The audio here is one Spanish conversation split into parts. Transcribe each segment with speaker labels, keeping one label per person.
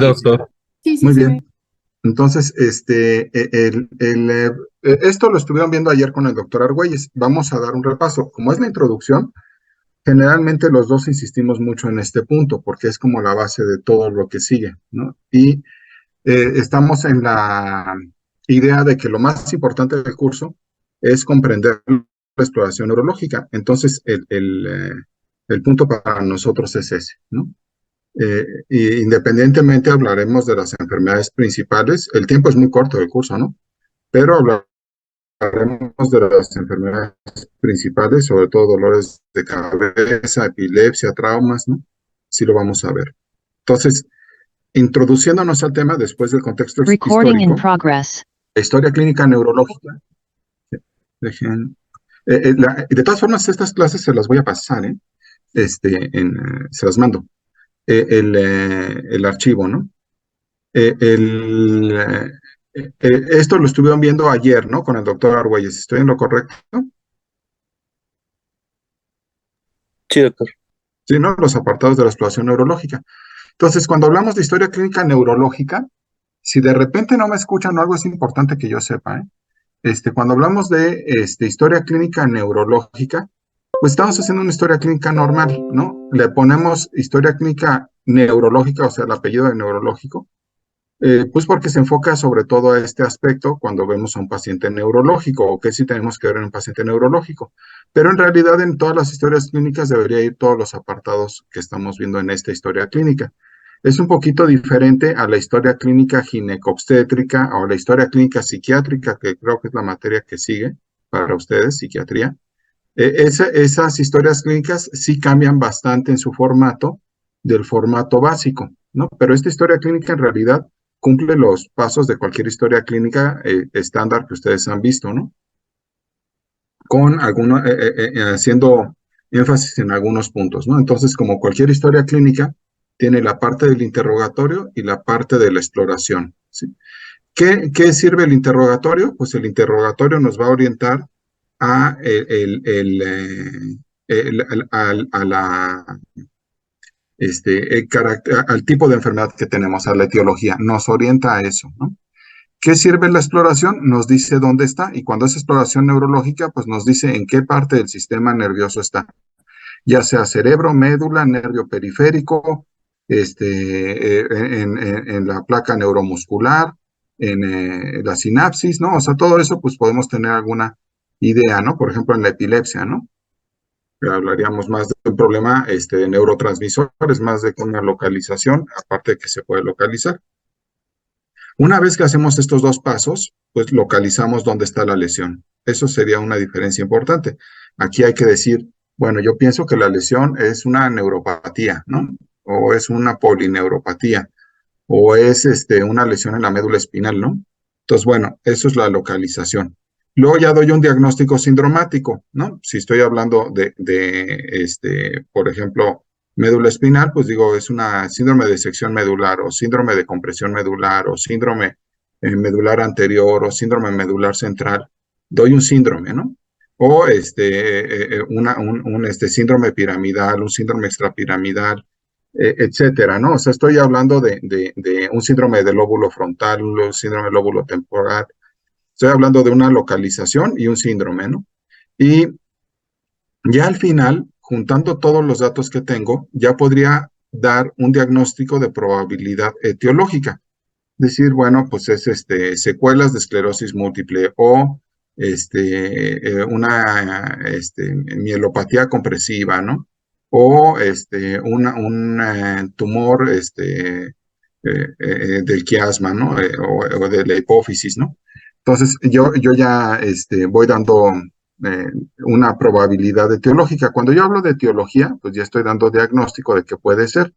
Speaker 1: Doctor.
Speaker 2: Sí, sí,
Speaker 3: Muy
Speaker 2: se ve.
Speaker 3: bien. Entonces, esto lo estuvieron viendo ayer con el doctor Argüelles. Vamos a dar un repaso. Como es la introducción, generalmente los dos insistimos mucho en este punto, porque es como la base de todo lo que sigue, ¿no? Y estamos en la idea de que lo más importante del curso es comprender la exploración neurológica. Entonces, el punto para nosotros es ese, ¿no? Y independientemente hablaremos de las enfermedades principales. El tiempo es muy corto del curso, ¿no? Pero hablaremos de las enfermedades principales, sobre todo dolores de cabeza, epilepsia, traumas, ¿no? Sí lo vamos a ver. Entonces, introduciéndonos al tema después del contexto
Speaker 4: Recording in
Speaker 3: histórico,
Speaker 4: progress.
Speaker 3: la historia clínica neurológica. Dejen, de todas formas, estas clases se las voy a pasar, ¿eh? Se las mando. El archivo, ¿no? Esto lo estuvieron viendo ayer, ¿no? Con el doctor Argüelles. ¿Estoy en lo correcto?
Speaker 1: Sí, doctor.
Speaker 3: Sí, ¿no? Los apartados de la exploración neurológica. Entonces, cuando hablamos de historia clínica neurológica, si de repente no me escuchan, algo es importante que yo sepa, ¿eh? Cuando hablamos de historia clínica neurológica, pues estamos haciendo una historia clínica normal, ¿no? Le ponemos historia clínica neurológica, o sea, el apellido de neurológico, pues porque se enfoca sobre todo a este aspecto cuando vemos a un paciente neurológico o qué sí tenemos que ver en un paciente neurológico. Pero en realidad en todas las historias clínicas debería ir todos los apartados que estamos viendo en esta historia clínica. Es un poquito diferente a la historia clínica ginecobstétrica o la historia clínica psiquiátrica, que creo que es la materia que sigue para ustedes, psiquiatría. Esas historias clínicas sí cambian bastante en su formato del formato básico, ¿no? Pero esta historia clínica en realidad cumple los pasos de cualquier historia clínica estándar que ustedes han visto, ¿no? Con haciendo énfasis en algunos puntos, ¿no? Entonces, como cualquier historia clínica, tiene la parte del interrogatorio y la parte de la exploración, ¿sí? ¿Qué sirve el interrogatorio? Pues el interrogatorio nos va a orientar a a la al tipo de enfermedad que tenemos, a la etiología, nos orienta a eso, ¿no? ¿Qué sirve la exploración? Nos dice dónde está, y cuando es exploración neurológica, pues nos dice en qué parte del sistema nervioso está, ya sea cerebro, médula, nervio periférico, en la placa neuromuscular, en la sinapsis, ¿no? O sea, todo eso, pues podemos tener alguna idea, ¿no? Por ejemplo, en la epilepsia, ¿no? Hablaríamos más de un problema de neurotransmisores, más de una localización, aparte de que se puede localizar. Una vez que hacemos estos dos pasos, pues localizamos dónde está la lesión. Eso sería una diferencia importante. Aquí hay que decir, bueno, yo pienso que la lesión es una neuropatía, ¿no? O es una polineuropatía, o es una lesión en la médula espinal, ¿no? Entonces, bueno, eso es la localización. Luego ya doy un diagnóstico sindromático, ¿no? Si estoy hablando por ejemplo, médula espinal, pues digo, es una síndrome de sección medular, o síndrome de compresión medular, o síndrome medular anterior, o síndrome medular central. Doy un síndrome, ¿no? O un síndrome piramidal, un síndrome extrapiramidal, etcétera, ¿no? O sea, estoy hablando de un síndrome del lóbulo frontal, un síndrome del lóbulo temporal. Estoy hablando de una localización y un síndrome, ¿no? Y ya al final, juntando todos los datos que tengo, ya podría dar un diagnóstico de probabilidad etiológica. Decir, bueno, pues es secuelas de esclerosis múltiple o una mielopatía compresiva, ¿no? O un tumor del quiasma, ¿no? O de la hipófisis, ¿no? Entonces, yo ya voy dando una probabilidad etiológica. Cuando yo hablo de etiología, pues ya estoy dando diagnóstico de qué puede ser.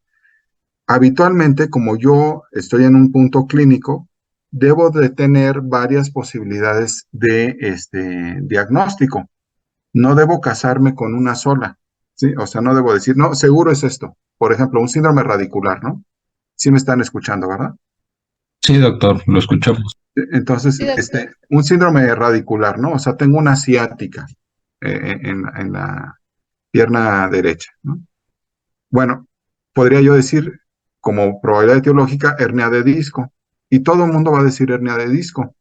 Speaker 3: Habitualmente, como yo estoy en un punto clínico, debo de tener varias posibilidades de diagnóstico. No debo casarme con una sola, ¿sí? O sea, no debo decir, no, seguro es esto. Por ejemplo, un síndrome radicular, ¿no? Sí me están escuchando, ¿verdad?
Speaker 1: Sí, doctor, lo escuchamos.
Speaker 3: Entonces,
Speaker 2: Sí, doctor.
Speaker 3: un síndrome radicular, ¿no? O sea, tengo una ciática en la pierna derecha, ¿no? Bueno, podría yo decir, como probabilidad etiológica, hernia de disco. Y todo el mundo va a decir hernia de disco,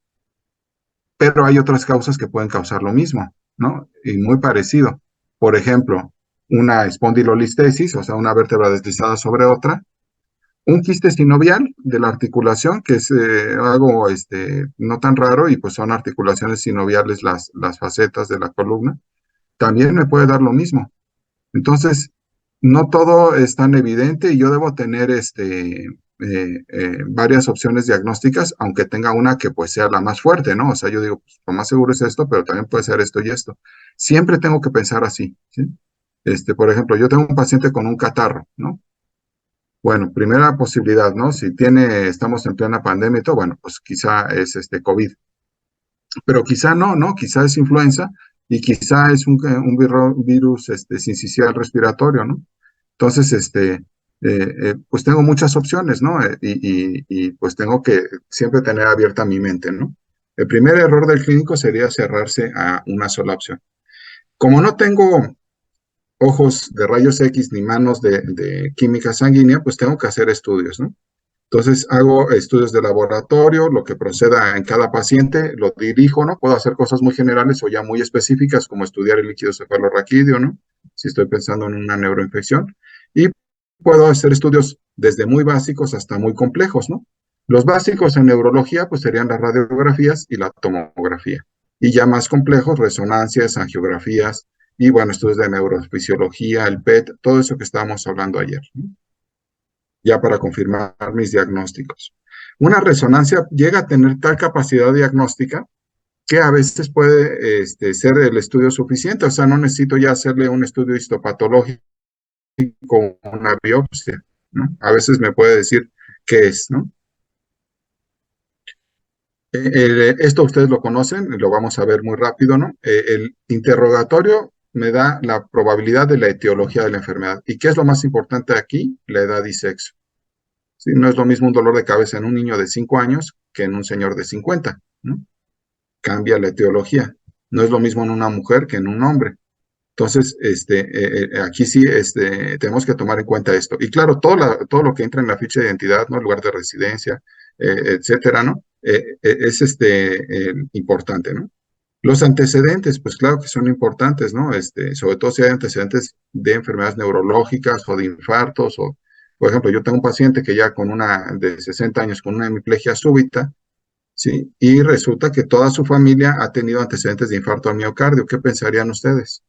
Speaker 3: pero hay otras causas que pueden causar lo mismo, ¿no? Y muy parecido. Por ejemplo, una espondilolistesis, o sea, una vértebra deslizada sobre otra, un quiste sinovial de la articulación, que es algo no tan raro, y pues son articulaciones sinoviales las facetas de la columna, también me puede dar lo mismo. Entonces, no todo es tan evidente y yo debo tener varias opciones diagnósticas, aunque tenga una que pues sea la más fuerte, ¿no? O sea, yo digo, pues, lo más seguro es esto, pero también puede ser esto y esto. Siempre tengo que pensar así, ¿sí? Por ejemplo, yo tengo un paciente con un catarro, ¿no? Bueno, primera posibilidad, ¿no? Si estamos en plena pandemia y todo, bueno, pues quizá es COVID, pero quizá no, ¿no? Quizá es influenza y quizá es un virus sincicial respiratorio, ¿no? Entonces, pues tengo muchas opciones, ¿no? Y pues tengo que siempre tener abierta mi mente, ¿no? El primer error del clínico sería cerrarse a una sola opción. Como no tengo ojos de rayos X ni manos de química sanguínea, pues tengo que hacer estudios, ¿no? Entonces hago estudios de laboratorio, lo que proceda en cada paciente, lo dirijo, ¿no? Puedo hacer cosas muy generales o ya muy específicas, como estudiar el líquido cefalorraquídeo, ¿no? Si estoy pensando en una neuroinfección. Y puedo hacer estudios desde muy básicos hasta muy complejos, ¿no? Los básicos en neurología, pues serían las radiografías y la tomografía. Y ya más complejos, resonancias, angiografías y, bueno, estudios de neurofisiología, el PET, todo eso que estábamos hablando ayer, ¿no? Ya para confirmar mis diagnósticos. Una resonancia llega a tener tal capacidad diagnóstica que a veces puede ser el estudio suficiente, o sea, no necesito ya hacerle un estudio histopatológico o una biopsia, ¿no? A veces me puede decir qué es, ¿no? Esto ustedes lo conocen, lo vamos a ver muy rápido, ¿no? El interrogatorio me da la probabilidad de la etiología de la enfermedad. ¿Y qué es lo más importante aquí? La edad y sexo. ¿Sí? No es lo mismo un dolor de cabeza en un niño de 5 años que en un señor de 50, ¿no? Cambia la etiología. No es lo mismo en una mujer que en un hombre. Entonces, aquí sí tenemos que tomar en cuenta esto. Y claro, todo lo que entra en la ficha de identidad, ¿no? El lugar de residencia, etcétera, ¿no? Es importante, ¿no? Los antecedentes, pues claro que son importantes, ¿no? Sobre todo si hay antecedentes de enfermedades neurológicas o de infartos, o, por ejemplo, yo tengo un paciente que ya con de 60 años con una hemiplegia súbita, ¿sí? Y resulta que toda su familia ha tenido antecedentes de infarto al miocardio. ¿Qué pensarían ustedes?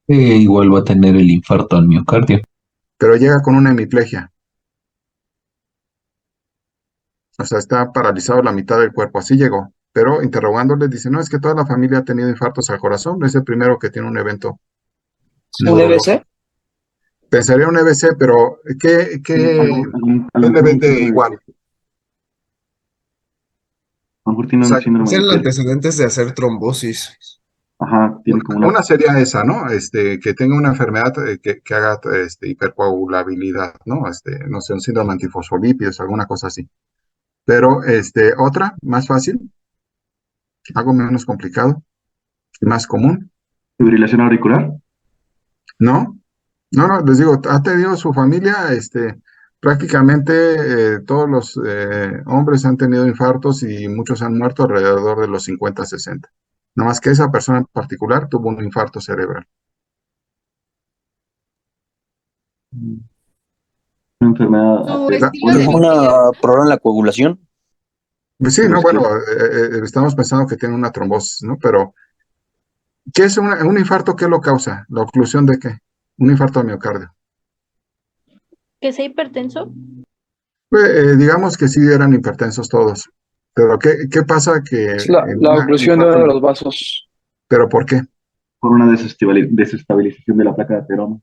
Speaker 1: Igual va a tener el infarto al miocardio.
Speaker 3: Pero llega con una hemiplegia, o sea, está paralizado la mitad del cuerpo, así llegó. Pero interrogándole, dice, no, es que toda la familia ha tenido infartos al corazón, no es el primero que tiene un evento
Speaker 2: ¿Un EBC?
Speaker 3: neurológico. Pensaría un EBC, pero ¿qué le ven de igual?
Speaker 4: A lo mejor tiene
Speaker 3: O
Speaker 4: un
Speaker 3: sea,
Speaker 4: síndrome
Speaker 2: Es
Speaker 4: de
Speaker 2: el
Speaker 4: Pérez.
Speaker 2: antecedentes de hacer trombosis.
Speaker 4: Ajá, tiene como
Speaker 3: una sería esa, ¿no? Que tenga una enfermedad que haga hipercoagulabilidad, ¿no? No sé, un síndrome antifosfolípidos, alguna cosa así. Pero otra, más fácil, algo menos complicado y más común,
Speaker 4: fibrilación auricular.
Speaker 3: ¿no? No, no, les digo, ha tenido su familia, prácticamente todos los hombres han tenido infartos y muchos han muerto alrededor de los 50, 60. No más que esa persona en particular tuvo un infarto cerebral.
Speaker 4: Una enfermedad
Speaker 5: Su
Speaker 4: arterial.
Speaker 5: estilo de
Speaker 2: ¿Alguna
Speaker 5: vida.
Speaker 2: problema en la coagulación?
Speaker 3: Pues sí, no, bueno, estamos pensando que tiene una trombosis, ¿no? Pero, ¿qué es un infarto? ¿Qué lo causa? ¿La oclusión de qué? Un infarto al miocardio.
Speaker 5: Que sea hipertenso.
Speaker 3: Digamos que sí eran hipertensos todos. Pero, ¿qué pasa que
Speaker 2: Es la
Speaker 3: un
Speaker 2: oclusión de
Speaker 3: infarto?
Speaker 2: uno de los vasos.
Speaker 3: ¿Pero por qué?
Speaker 4: Por una desestabilización de la placa de ateroma.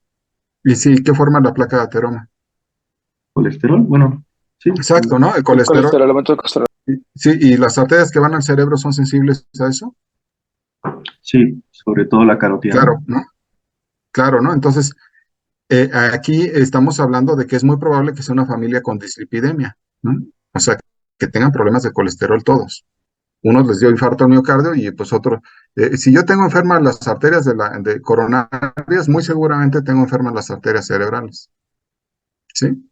Speaker 3: Y sí, ¿qué forma la placa de ateroma?
Speaker 4: Colesterol, bueno, sí.
Speaker 3: Exacto, ¿no? El
Speaker 2: El
Speaker 3: colesterol.
Speaker 2: colesterol, aumento de colesterol.
Speaker 3: Sí, y las arterias que van al cerebro son sensibles a eso.
Speaker 4: Sí, sobre todo la carótida,
Speaker 3: Claro,
Speaker 4: ¿no?
Speaker 3: ¿no? Claro, ¿no? Entonces, aquí estamos hablando de que es muy probable que sea una familia con dislipidemia, ¿no? O sea, que tengan problemas de colesterol todos. Unos les dio infarto al miocardio y pues otros, si yo tengo enfermas las arterias de coronarias, muy seguramente tengo enfermas las arterias cerebrales, ¿sí?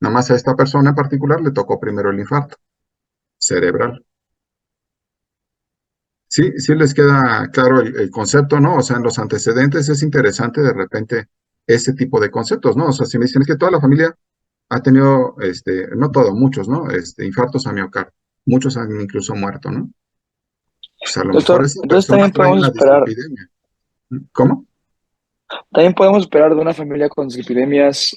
Speaker 3: Nada más a esta persona en particular le tocó primero el infarto cerebral. Sí, sí les queda claro el concepto, ¿no? O sea, en los antecedentes es interesante de repente ese tipo de conceptos, ¿no? O sea, si me dicen es que toda la familia ha tenido, no todo, muchos, ¿no? Infartos a miocardio. Muchos han incluso muerto, ¿no? Pues a lo mejor
Speaker 2: Doctor,
Speaker 3: esas
Speaker 2: entonces
Speaker 3: personas
Speaker 2: también
Speaker 3: traen
Speaker 2: podemos
Speaker 3: la
Speaker 2: esperar,
Speaker 3: dislipidemia. ¿Cómo?
Speaker 2: también podemos esperar de una familia con dislipidemias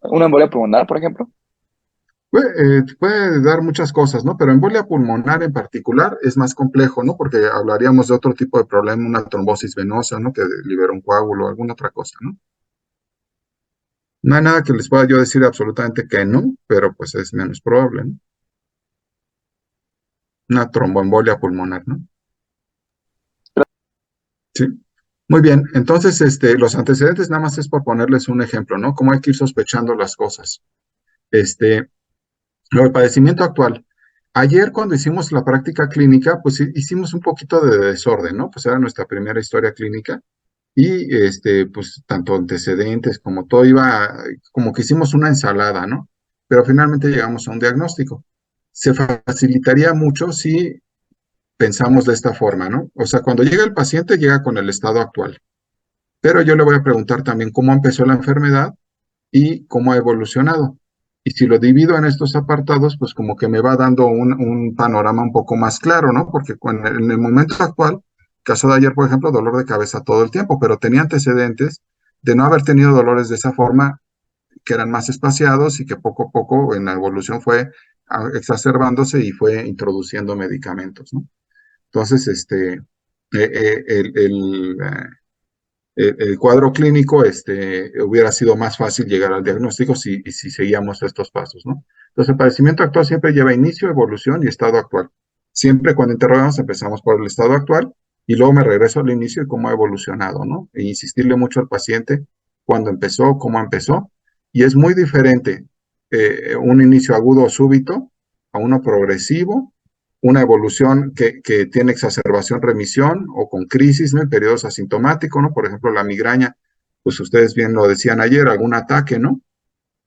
Speaker 2: una embolia pulmonar, por ejemplo.
Speaker 3: Puede dar muchas cosas, ¿no? Pero embolia pulmonar en particular es más complejo, ¿no? Porque hablaríamos de otro tipo de problema, una trombosis venosa, ¿no? Que libera un coágulo o alguna otra cosa, ¿no? No hay nada que les pueda yo decir absolutamente que no, pero pues es menos probable, ¿no? Una tromboembolia pulmonar, ¿no? Sí. Muy bien, entonces los antecedentes nada más es por ponerles un ejemplo, ¿no? Cómo hay que ir sospechando las cosas. Este, el padecimiento actual. Ayer cuando hicimos la práctica clínica, pues hicimos un poquito de desorden, ¿no? Pues era nuestra primera historia clínica y pues tanto antecedentes como todo iba, como que hicimos una ensalada, ¿no? Pero finalmente llegamos a un diagnóstico. Se facilitaría mucho si pensamos de esta forma, ¿no? O sea, cuando llega el paciente, llega con el estado actual. Pero yo le voy a preguntar también cómo empezó la enfermedad y cómo ha evolucionado. Y si lo divido en estos apartados, pues como que me va dando un panorama un poco más claro, ¿no? Porque en el momento actual, caso de ayer, por ejemplo, dolor de cabeza todo el tiempo, pero tenía antecedentes de no haber tenido dolores de esa forma, que eran más espaciados y que poco a poco en la evolución fue exacerbándose y fue introduciendo medicamentos, ¿no? Entonces, el cuadro clínico hubiera sido más fácil llegar al diagnóstico si seguíamos estos pasos, ¿no? Entonces, el padecimiento actual siempre lleva inicio, evolución y estado actual. Siempre cuando interrogamos empezamos por el estado actual y luego me regreso al inicio y cómo ha evolucionado, ¿no? E insistirle mucho al paciente cuándo empezó, cómo empezó. Y es muy diferente un inicio agudo o súbito a uno progresivo, una evolución que tiene exacerbación, remisión o con crisis, ¿no? En periodos asintomáticos, ¿no? Por ejemplo, la migraña, pues ustedes bien lo decían ayer, algún ataque, ¿no?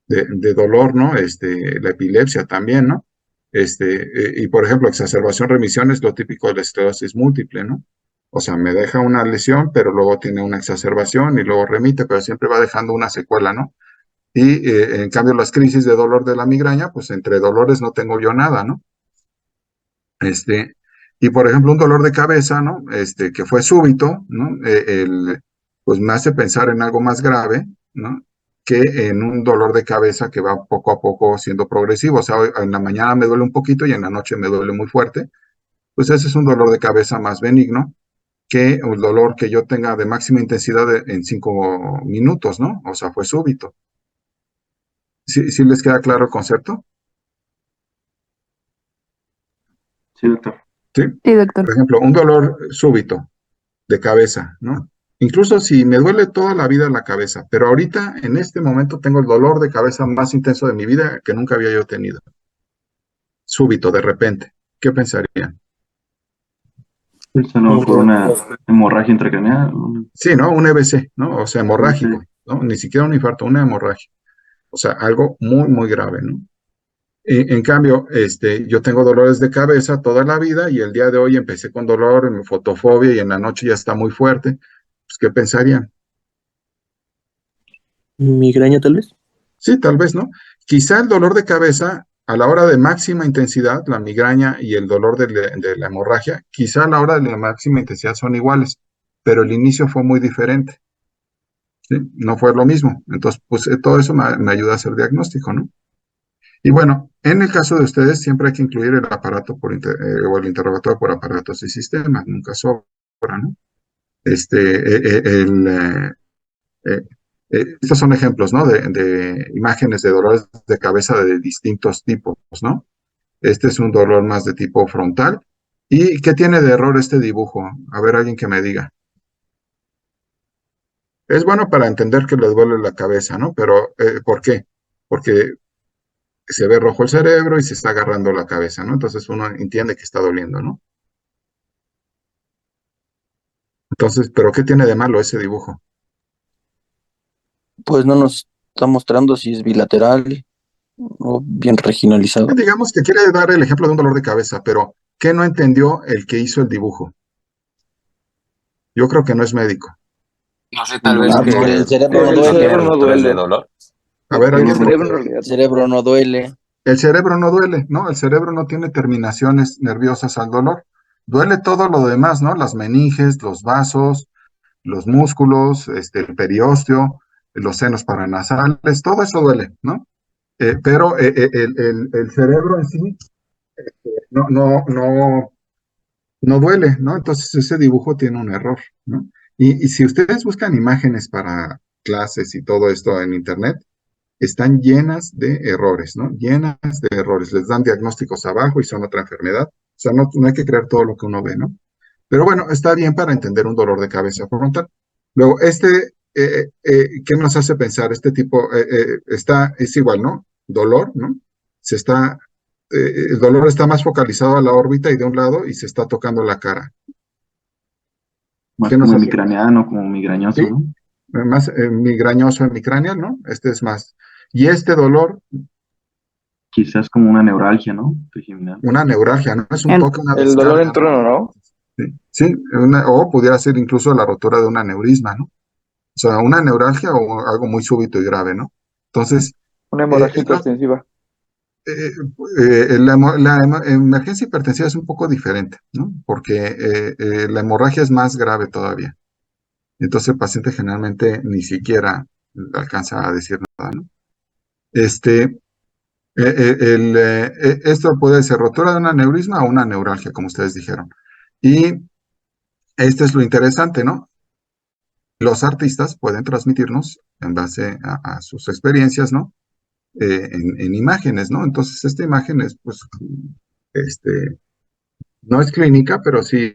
Speaker 3: De dolor, ¿no? La epilepsia también, ¿no? Y por ejemplo, exacerbación, remisión es lo típico de la esclerosis múltiple, ¿no? O sea, me deja una lesión, pero luego tiene una exacerbación y luego remite, pero siempre va dejando una secuela, ¿no? Y en cambio, las crisis de dolor de la migraña, pues entre dolores no tengo yo nada, ¿no? Este, y por ejemplo, un dolor de cabeza, ¿no? Que fue súbito, ¿no? Pues me hace pensar en algo más grave, ¿no? Que en un dolor de cabeza que va poco a poco siendo progresivo. O sea, en la mañana me duele un poquito y en la noche me duele muy fuerte. Pues ese es un dolor de cabeza más benigno que el dolor que yo tenga de máxima intensidad en 5 minutos, ¿no? O sea, fue súbito. ¿Sí les queda claro el concepto?
Speaker 4: Sí, doctor.
Speaker 3: Sí.
Speaker 5: Sí, doctor.
Speaker 3: Por ejemplo, un dolor súbito de cabeza, ¿no? Incluso si me duele toda la vida la cabeza, pero ahorita, en este momento, tengo el dolor de cabeza más intenso de mi vida que nunca había yo tenido. Súbito, de repente. ¿Qué pensarían?
Speaker 4: Eso no fue una hemorragia intracraneal.
Speaker 3: Sí, ¿no? Un EBC, ¿no? O sea,
Speaker 4: Sí.
Speaker 3: hemorrágico, ¿no? Ni siquiera un infarto, una hemorragia. O sea, algo muy, muy grave, ¿no? En cambio, yo tengo dolores de cabeza toda la vida y el día de hoy empecé con dolor, en fotofobia y en la noche ya está muy fuerte. Pues, ¿qué pensarían?
Speaker 6: Migraña tal vez.
Speaker 3: Sí, tal vez, ¿no? Quizá el dolor de cabeza a la hora de máxima intensidad, la migraña y el dolor de la hemorragia, quizá a la hora de la máxima intensidad son iguales, pero el inicio fue muy diferente, ¿sí? No fue lo mismo. Entonces, pues todo eso me ayuda a hacer diagnóstico, ¿no? Y bueno, en el caso de ustedes, siempre hay que incluir el aparato o el interrogatorio por aparatos y sistemas, nunca sobra, ¿no? Este, el, eh, estos son ejemplos, ¿no? De imágenes de dolores de cabeza de distintos tipos, ¿no? Este es un dolor más de tipo frontal. ¿Y qué tiene de error este dibujo? A ver, alguien que me diga. Es bueno para entender que le duele la cabeza, ¿no? Pero, ¿por qué? Porque se ve rojo el cerebro y se está agarrando la cabeza, ¿no? Entonces uno entiende que está doliendo, ¿no? Entonces, ¿pero qué tiene de malo ese dibujo?
Speaker 6: Pues no nos está mostrando si es bilateral o bien regionalizado.
Speaker 3: Digamos que quiere dar el ejemplo de un dolor de cabeza, pero ¿qué no entendió el que hizo el dibujo? Yo creo que no es médico.
Speaker 7: No sé,
Speaker 4: Un
Speaker 7: tal vez
Speaker 4: dolor
Speaker 6: pues que
Speaker 7: que
Speaker 6: el cerebro no
Speaker 2: El
Speaker 7: no tiene
Speaker 2: cerebro
Speaker 6: duele.
Speaker 2: no
Speaker 7: receptores de
Speaker 2: duele.
Speaker 7: dolor.
Speaker 3: A ver,
Speaker 2: El
Speaker 3: alguien me
Speaker 2: cerebro en
Speaker 3: puede-
Speaker 2: realidad
Speaker 6: El cerebro no duele.
Speaker 3: El cerebro no duele, ¿no? El cerebro no tiene terminaciones nerviosas al dolor. Duele todo lo demás, ¿no? Las meninges, los vasos, los músculos, el periósteo, los senos paranasales, todo eso duele, ¿no? Pero el cerebro en sí no, no, no, no duele, ¿no? Entonces ese dibujo tiene un error, ¿no? Y si ustedes buscan imágenes para clases y todo esto en internet, están llenas de errores, ¿no? Llenas de errores. Les dan diagnósticos abajo y son otra enfermedad. O sea, no hay que creer todo lo que uno ve, ¿no? Pero bueno, está bien para entender un dolor de cabeza frontal. Luego, ¿qué nos hace pensar? Este tipo es igual, ¿no? Dolor, ¿no? El dolor está más focalizado a la órbita y de un lado y se está tocando la cara.
Speaker 4: Más
Speaker 3: ¿Qué nos
Speaker 4: como
Speaker 3: hace?
Speaker 4: hemicraneano, como migrañoso,
Speaker 3: Sí,
Speaker 4: ¿no?
Speaker 3: más migrañoso hemicraneal, ¿no? Este es más. Y este dolor,
Speaker 4: Quizás como una neuralgia, ¿no? Trigeminal.
Speaker 3: una neuralgia, ¿no? Es un toque, una
Speaker 2: el dolor
Speaker 3: descarga,
Speaker 2: en
Speaker 3: ¿no?
Speaker 2: trono, ¿no?
Speaker 3: Sí, sí, o pudiera ser incluso la rotura de un aneurisma, ¿no? O sea, una neuralgia o algo muy súbito y grave, ¿no? Entonces,
Speaker 2: Una
Speaker 3: eh,
Speaker 2: hemorragia
Speaker 3: no,
Speaker 2: hipertensiva.
Speaker 3: la emergencia hipertensiva es un poco diferente, ¿no? Porque la hemorragia es más grave todavía. Entonces, el paciente generalmente ni siquiera alcanza a decir nada, ¿no? Este, esto puede ser rotura de un aneurisma o una neuralgia, como ustedes dijeron. Y este es lo interesante, ¿no? Los artistas pueden transmitirnos en base a sus experiencias, ¿no? En imágenes, ¿no? Entonces, esta imagen es, pues, este, no es clínica, pero sí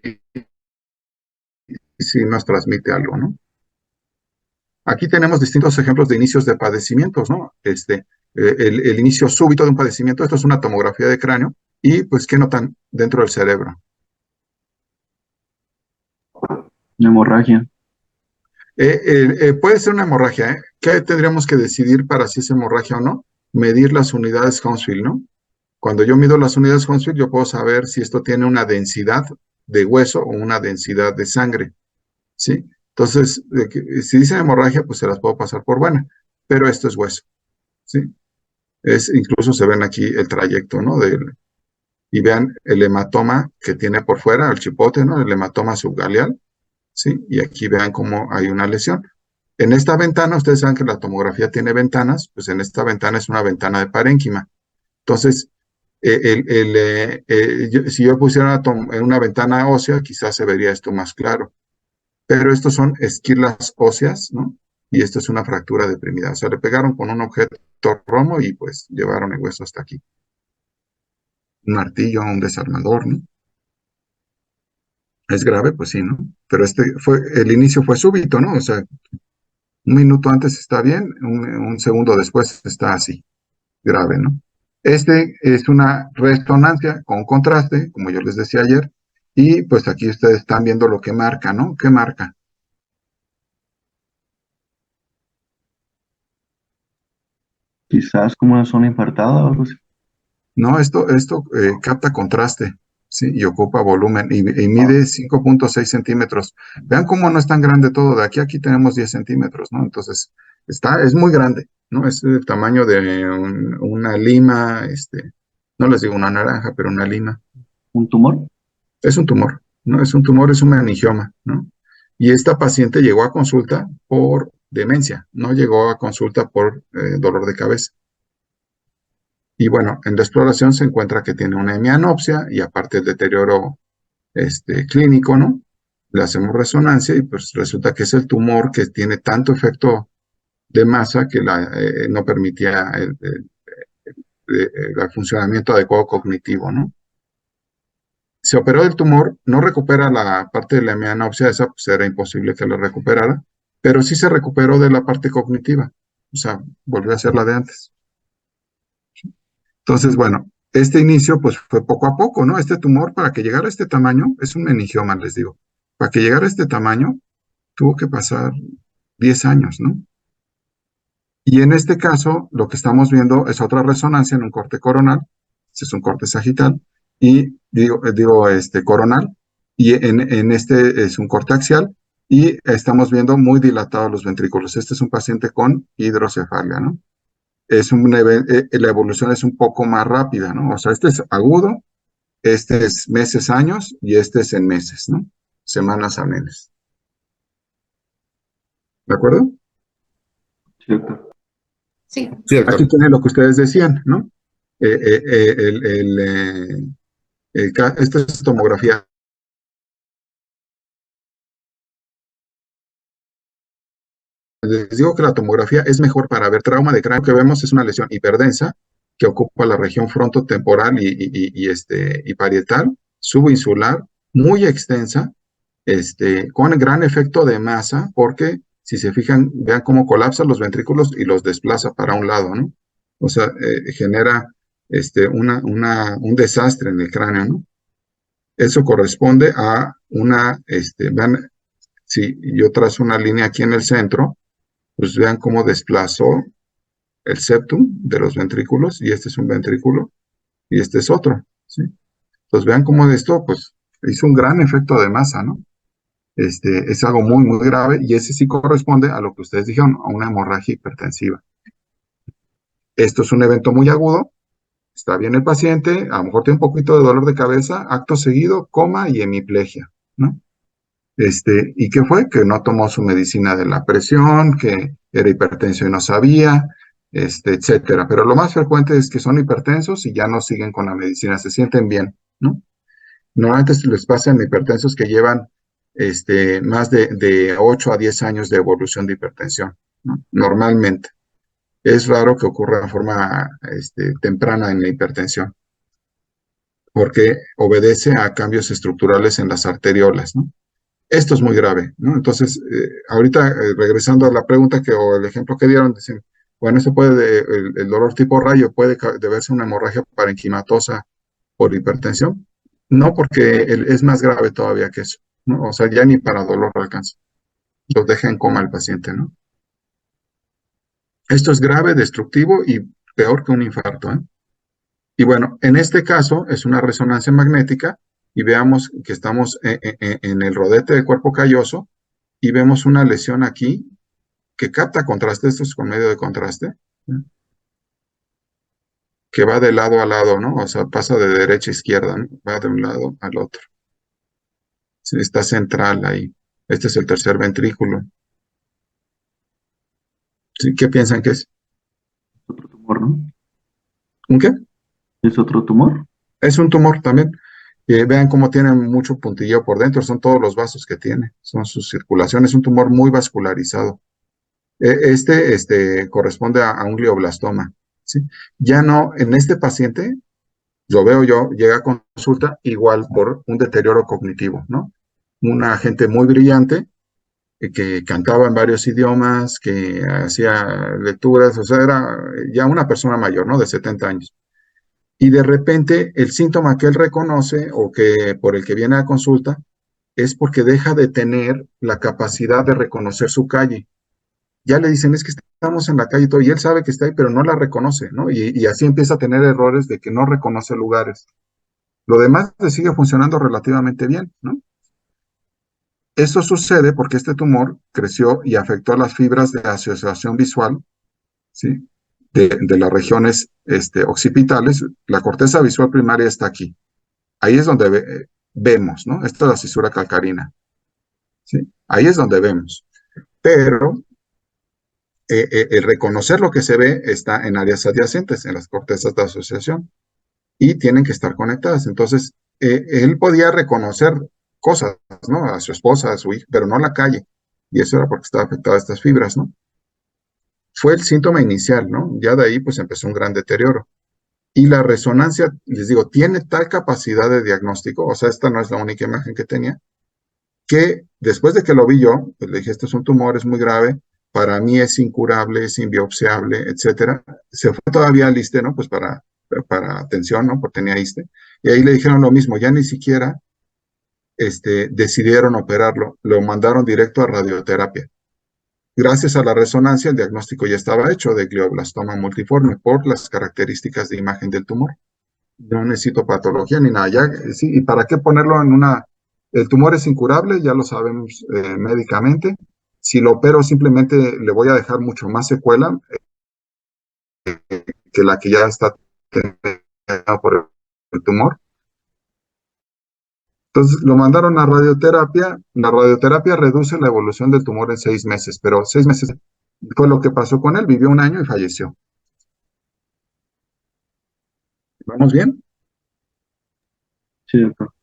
Speaker 3: nos transmite algo, ¿no? Aquí tenemos distintos ejemplos de inicios de padecimientos, ¿no? El inicio súbito de un padecimiento, esto es una tomografía de cráneo, y pues, ¿qué notan dentro del cerebro?
Speaker 4: Una hemorragia.
Speaker 3: Puede ser una hemorragia, ¿eh? ¿Qué tendríamos que decidir para si es hemorragia o no? Medir las unidades Hounsfield, ¿no? Cuando yo mido las unidades Hounsfield, yo puedo saber si esto tiene una densidad de hueso o una densidad de sangre, ¿sí? Entonces, si dice hemorragia, pues se las puedo pasar por buena, pero esto es hueso, ¿sí? Incluso se ven aquí el trayecto, ¿no? Y vean el hematoma que tiene por fuera, el chipote, ¿no? El hematoma subgaleal, ¿sí? Y aquí vean cómo hay una lesión. En esta ventana, ustedes saben que la tomografía tiene ventanas, pues en esta ventana es una ventana de parénquima. Entonces, si yo pusiera en una ventana ósea, quizás se vería esto más claro. Pero estos son esquirlas óseas, ¿no? Y esto es una fractura deprimida. O sea, le pegaron con un objeto romo y pues llevaron el hueso hasta aquí. Un martillo, un desarmador, ¿no? Es grave, pues sí, ¿no? Pero el inicio fue súbito, ¿no? O sea, un minuto antes está bien, un segundo después está así, grave, ¿no? Este es una resonancia con contraste, como yo les decía ayer, y pues aquí ustedes están viendo lo que marca, ¿no? ¿Qué marca?
Speaker 4: Quizás como una zona infartada o algo así.
Speaker 3: No, esto capta contraste, ¿sí? Y ocupa volumen y mide 5.6 centímetros. Vean cómo no es tan grande todo. De aquí a aquí tenemos 10 centímetros, ¿no? Entonces, es muy grande, ¿no? Es el tamaño de una lima, no les digo una naranja, pero una lima.
Speaker 4: ¿Un tumor?
Speaker 3: Es un tumor, ¿no? Es un tumor, es un meningioma, ¿no? Y esta paciente llegó a consulta por demencia, no llegó a consulta por dolor de cabeza. Y bueno, en la exploración se encuentra que tiene una hemianopsia y aparte el deterioro clínico, ¿no? Le hacemos resonancia y pues resulta que es el tumor que tiene tanto efecto de masa que no permitía el funcionamiento adecuado cognitivo, ¿no? Se operó del tumor, no recupera la parte de la hemianopsia, esa pues era imposible que la recuperara, pero sí se recuperó de la parte cognitiva, o sea, volvió a ser la de antes. Entonces, bueno, este inicio pues fue poco a poco, ¿no? Este tumor, para que llegara a este tamaño, es un meningioma, les digo. Para que llegara a este tamaño, tuvo que pasar 10 años, ¿no? Y en este caso, lo que estamos viendo es otra resonancia en un corte coronal, este es un corte sagital, y coronal, y en este es un corte axial, y estamos viendo muy dilatados los ventrículos. Este es un paciente con hidrocefalia, ¿no? La evolución es un poco más rápida, ¿no? O sea, este es agudo, este es meses, años, y este es en meses, ¿no? Semanas a meses. ¿De acuerdo?
Speaker 4: Cierto.
Speaker 5: Sí.
Speaker 3: Aquí tiene lo que ustedes decían, ¿no? Esta es tomografía. Les digo que la tomografía es mejor para ver trauma de cráneo. Lo que vemos es una lesión hiperdensa que ocupa la región frontotemporal y parietal, subinsular, muy extensa, con gran efecto de masa, porque si se fijan, vean cómo colapsa los ventrículos y los desplaza para un lado, ¿no? O sea, genera un desastre en el cráneo, ¿no? Eso corresponde a vean, si yo trazo una línea aquí en el centro, pues vean cómo desplazó el septum de los ventrículos, y este es un ventrículo, y este es otro, ¿sí? Entonces vean cómo esto, pues, hizo un gran efecto de masa, ¿no? Es algo muy, muy grave, y ese sí corresponde a lo que ustedes dijeron, a una hemorragia hipertensiva. Esto es un evento muy agudo, está bien el paciente, a lo mejor tiene un poquito de dolor de cabeza, acto seguido, coma y hemiplegia, ¿no? ¿Y qué fue? Que no tomó su medicina de la presión, que era hipertenso y no sabía, etcétera. Pero lo más frecuente es que son hipertensos y ya no siguen con la medicina, se sienten bien, ¿no? Normalmente les pasa en hipertensos que llevan más de 8 a 10 años de evolución de hipertensión, ¿no? Normalmente. Es raro que ocurra de forma temprana en la hipertensión, porque obedece a cambios estructurales en las arteriolas, ¿no? Esto es muy grave, ¿no? Entonces, ahorita regresando a la pregunta o el ejemplo que dieron, dicen, bueno, el dolor tipo rayo puede deberse a una hemorragia parenquimatosa por hipertensión. No, porque es más grave todavía que eso, ¿no? O sea, ya ni para dolor alcanza. Los deja en coma el paciente, ¿no? Esto es grave, destructivo y peor que un infarto, ¿eh? Y bueno, en este caso es una resonancia magnética, y veamos que estamos en el rodete del cuerpo calloso, y vemos una lesión aquí que capta contraste, esto es con medio de contraste, ¿no? Que va de lado a lado, ¿no? O sea, pasa de derecha a izquierda, ¿no? Va de un lado al otro. Sí, está central ahí. Este es el tercer ventrículo. ¿Sí? ¿Qué piensan que es?
Speaker 4: Otro tumor, ¿no?
Speaker 3: ¿Un qué?
Speaker 4: ¿Es otro tumor?
Speaker 3: Es un tumor también. Vean cómo tiene mucho puntillo por dentro, son todos los vasos que tiene, son su circulación, es un tumor muy vascularizado. Corresponde a un glioblastoma, ¿sí? Ya no, en este paciente, lo veo yo, llega a consulta igual por un deterioro cognitivo, ¿no? Una gente muy brillante, que cantaba en varios idiomas, que hacía lecturas, o sea, era ya una persona mayor, ¿no? De 70 años. Y de repente el síntoma que él reconoce o que por el que viene a consulta es porque deja de tener la capacidad de reconocer su calle. Ya le dicen, es que estamos en la calle y todo, y él sabe que está ahí, pero no la reconoce, ¿no? Y así empieza a tener errores de que no reconoce lugares. Lo demás le sigue funcionando relativamente bien, ¿no? Esto sucede porque este tumor creció y afectó las fibras de asociación visual, ¿sí? De las regiones occipitales. La corteza visual primaria está aquí. Ahí es donde vemos, ¿no? Esta es la cisura calcarina, ¿sí? Ahí es donde vemos. Pero el reconocer lo que se ve está en áreas adyacentes, en las cortezas de asociación, y tienen que estar conectadas. Entonces, él podía reconocer cosas, ¿no? A su esposa, a su hija, pero no la calle. Y eso era porque estaba afectada a estas fibras, ¿no? Fue el síntoma inicial, ¿no? Ya de ahí, pues, empezó un gran deterioro. Y la resonancia, les digo, tiene tal capacidad de diagnóstico, o sea, esta no es la única imagen que tenía, que después de que lo vi yo, pues le dije, esto es un tumor, es muy grave, para mí es incurable, es inbiopsiable, etcétera. Se fue todavía al ISSSTE, ¿no? Pues para para atención, ¿no? Porque tenía ISSSTE. Y ahí le dijeron lo mismo, ya ni siquiera decidieron operarlo, lo mandaron directo a radioterapia. Gracias a la resonancia, el diagnóstico ya estaba hecho de glioblastoma multiforme por las características de imagen del tumor. No necesito patología ni nada. Ya, sí, ¿y para qué ponerlo en una? El tumor es incurable, ya lo sabemos médicamente. Si lo opero, simplemente le voy a dejar mucho más secuela que la que ya está teniendo por el tumor. Entonces lo mandaron a radioterapia. La radioterapia reduce la evolución del tumor en 6 meses, pero 6 meses fue lo que pasó con él. Vivió un año y falleció. ¿Vamos bien?
Speaker 4: Sí, doctor.